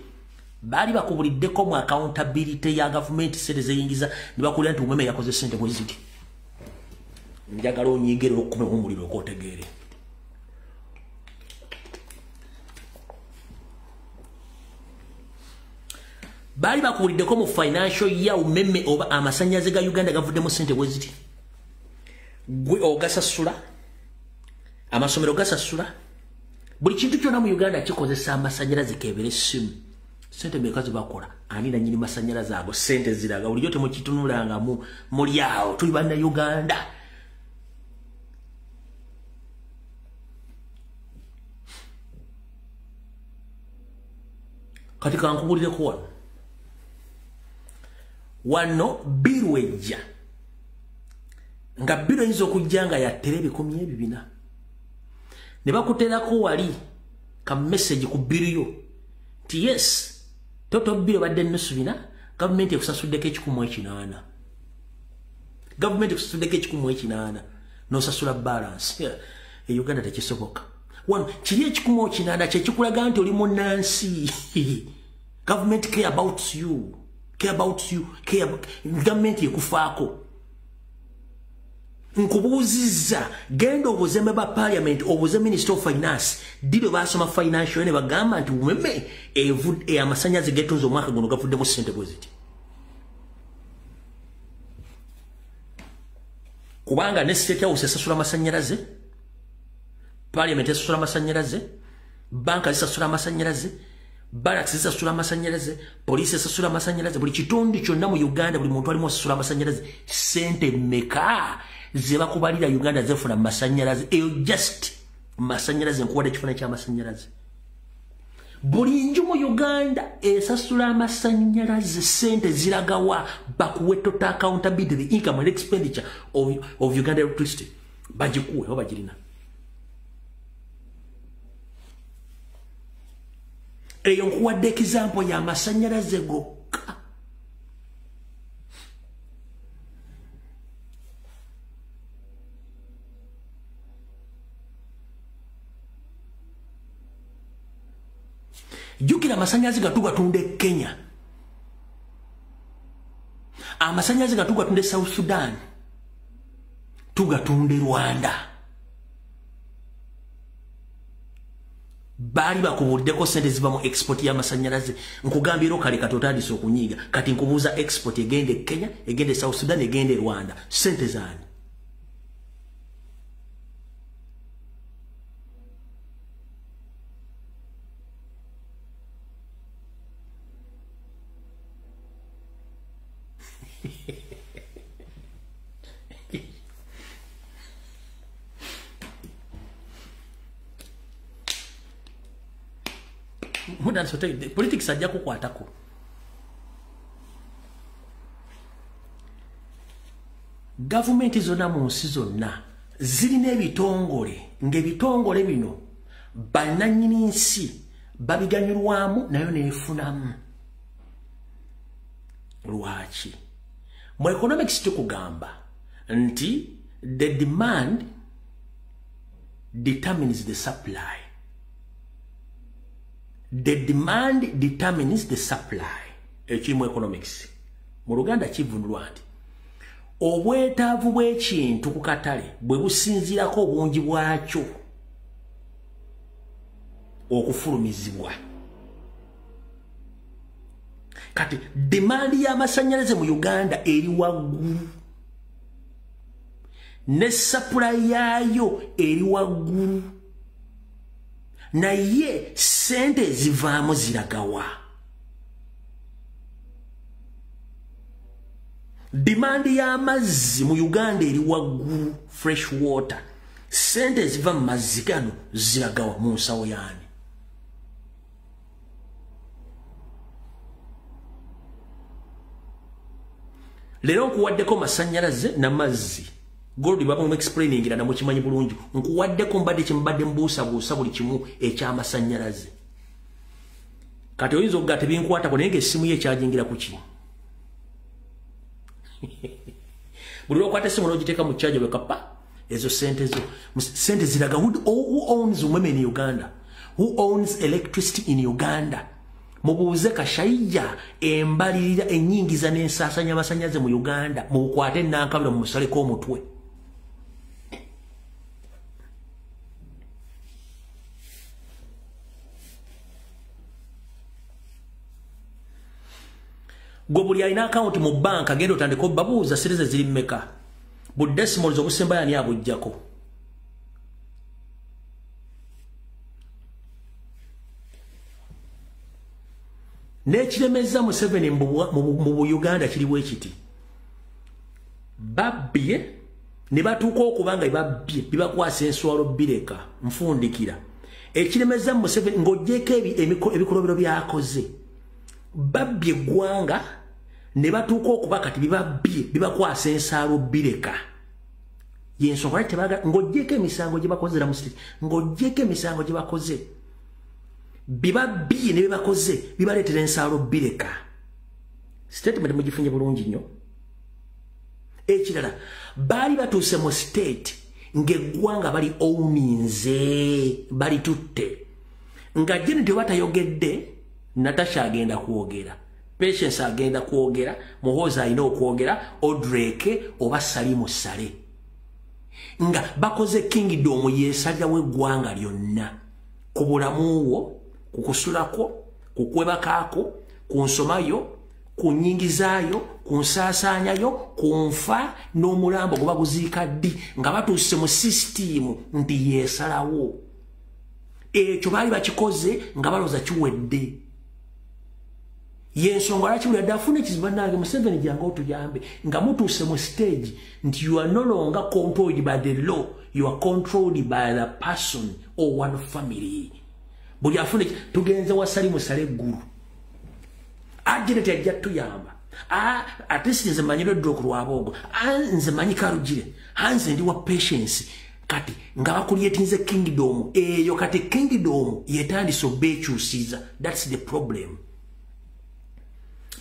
bali bakubuliddeko mu accountability ya government sente zeyingiza ne bakulira nti umeme yakoze sente mweziti. Njagala onyigere okume omuliro okotegeere. bali bakubuliddeko mu financial ya umeme oba amasannyalaze ga Uganda gavuddemu ssente bwe ziti gwe ogasasula amasomero gasasula buli kintu kyonna mu Uganda kikozesa amasannyalaze kebere essimu ssente mmeka zibakola ani nannyini masannyalaze ago ssente ziraga bulijjo temukitunulanga muli awo tuli banna Uganda kati kankubulireko wano biru ejja nga biru eyinza okujja nga yatera ebikumi ebibina ne bakuterako wali ka message ku biru yo ti yes toto biru badde nnusu bina gavumenti ekusasuddeko 1,800 gavumenti ekusasuddeko 1,800 n'osasula balance e Uganda tekisoboka wano kiri 1,800 kyekikulaga nti oli munnansi government care about you government ekufaako nkubuuzizza genda obuuze member parliament obuuze minister of finance dilo basoma financial ne bagamba nti umeme amasannyalaze getunze omwaka guno gavuddemu ssente bwe ziti kubanga ne state house esasula amasannyalaze parliament esasula amasannyalaze banka zisasula amasannyalaze barracks zisasula amasannyalaze police esasula amasannyalaze buli kitundu kyonna mu Uganda buli muntu alimu asasula amasannyalaze ssente mmeka ze bakubalira Uganda zefuna masannyalaze eyo just masannyalaze nkuwadde ekifaananyi ky'amasannyalaze buli nju mu Uganda esasula amasannyalaze ssente ziragawa bakuwe total accountability the income and expenditure of Uganda electricity bagikuwe oba bagirina eyo nkuwadde example ya masannyalaze gokka jukira amasannyalaze gatugatunda e Kenya amasannyalaze gatugatunda e South Sudan tugatunda e Rwanda bali bakubuddeko ssente ziva mu export y'amasannyalaze nkugambira kale kati otandise okunyiiga kati nkubuuza export egende e Kenya egende e South Sudan egende e Rwanda ssente zaani politics ajja kukwatako gavumenti zonna mu nsi zonna zirina ebitongole ng'ebitongole bino bannannyini nsi babiganyulwamu nayo neefunamu lwaki mu economics tukugamba nti the demand determines the supply. The demand determines the supply. Ekimu economics. Mu Luganda kivunulwa nti obwetaavu bw'ekintu ku katale bwe businziirako obungi bwakyo okufulumizibwa. Kati demand y'amasannyalaze mu Uganda eri waggulu ne supply yaayo eri waggulu naye sente zivaamu ziragawa. Demand y'amazzi mu Uganda eri waggulu, fresh water, sente ziva mu mazzi gano ziragawa mu nsawo yaani. Lero nkuwaddeko masannyalaze n'amazzi. Goldi baba mu explaining na mukimanyi bulungi. Nkuwaddeko mbadde kimbadde mbuusa buli kimu eky'amasannyalaze. Kati oyinza okuga tebinkwata ko naye ng'essimu ye ekyajingira ku ki. Buli lwokwata essimu n'ogiteeka mu charge wekapa ezo sente zo. Sente ziraga who owns women in Uganda? Who owns electricity in Uganda? Mubuuze Kashayija embalirira ennyingiza n'ensaasanya amasannyalaze mu Uganda mukwate ennankabira mu musaleko omutwe. gwe buli alina account mu bank agenda otandika babuuza series ziri mmeka bu decimals obusemba yani abujjako n'ekiremeza Museveni mu Uganda kiriwo ekiti babbye ne batuuka okubanga babbye bibakwasa enswalo bireka nfundikira ekiremeza Museveni ng'oggyeko ebikolobero byakoze babbye eggwanga ne batuuka okuba kati bibabbye bibakwasa ensalo bireka yensonga tebaga ng'oggyeko emisango gye bakozera mu state ng'oggyeko emisango gye bakoze bibabbye ne bibakoze bibaleetera ensalo bireka statement mugifunye bulungi nnyo ekirala baali batuuse mu state ng'eggwanga bali owninze bali tutte nga Janet batayogedde Natasha agenda kwogera Patience agenda kwogera Muhoozi alina okwogera Odreke oba Salimu Sale nga bakoze kingdom yeesajja w'eggwanga lyonna ku bulamuwo ku kusulako ku kwebakaako ku nsomayo ku nnyingizaayo ku nsaasaanyayo ku nfa n'omulambo gwe baguziika ddi nga batuuse mu sisitiimu nti yeesalawo ekyo baali bakikoze nga balooza kiwedde yensonga lwaki buli adde afuna ekizibu bannange Museveni jangu otuyambe nga mutuuse mu stage nti you are no longer controlled by the law you are controlled by the person or one family buli afuna tugenze wa Salimu Sale eggulu Janet ajja tuyamba ate si nze manyiro ddooku lwabogo nze manyi Karugire nze ndi wa Patience kati nga bakulyetinze kingdom eyo kati kingdom yetandise obeekyusiza that's the problem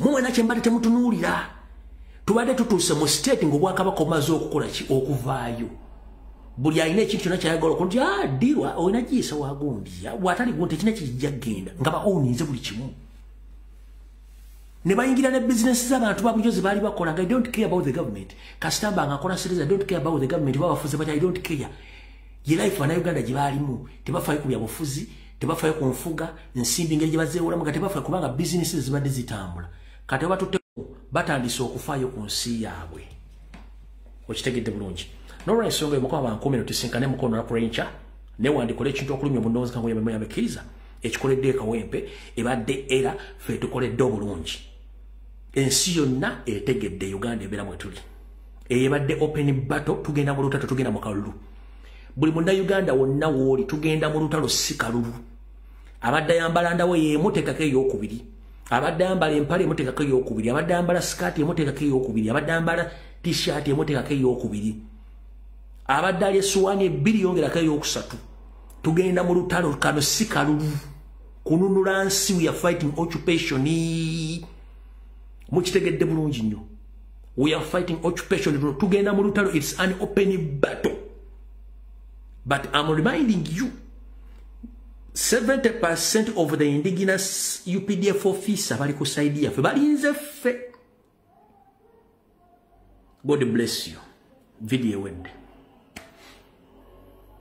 muwe nakye mbadde temutunuulira tubadde tutuuse mu state ng'Obwakabaka omaze okukola ki okuvaayo buli alina ekintu kyonna kyayagala okunti ddirwa olina giisa wagundi bw'atali gundi tekina kijja kgenda nga baowninze buli kimu ne bayingira ne business z'abantu babujozi baali bakola nga I don't care about the government kasitamba nga akola series I don't care about the government babafuzi bati I don't care ye life Uganda gye baalimu tebafaayo ku byabufuzi tebafaayo ku nfuga nsimbi ngeri gye bazeewolamu nga tebafaayo kubanga business zibadde zitambula kati batutte batandise okufaayo ku nsi yaabwe okitegedde bulungi n'olwensonga emukoba bankomero tusinkane mukono na kurencha newandikola ekintu okulumya obundowoozi kangu yabekkiriza ekikoledde ekawempe ebadde era ffe tukoledde obulungi ensi yonna etegedde Uganda ebeera mwe tuli ebadde open battle tugenda mu lutalo tugenda mu kalulu buli munna Uganda wonna wooli tugenda mu lutalo si kalulu abadde ayambala ndawo yeemuteekako ey'okubiri abadde ayambala empale emuteekako ey'okubiri abadde ayambala sikaati emuteekako ey'okubiri abadde ayambala t-shirt emuteekako ey'okubiri abadde alya essuwaani ebbiri yongerako ey'okusatu tugenda mu lutalo kano si kalulu kununula nsi we are fighting occupation mukitegedde bulungi nnyo we are fighting occupation tugenda mu lutalo it's an open battle but I'm reminding you 70% of the indigenous UPDF officer bali ku side yaffe balinze ffe God bless you video wende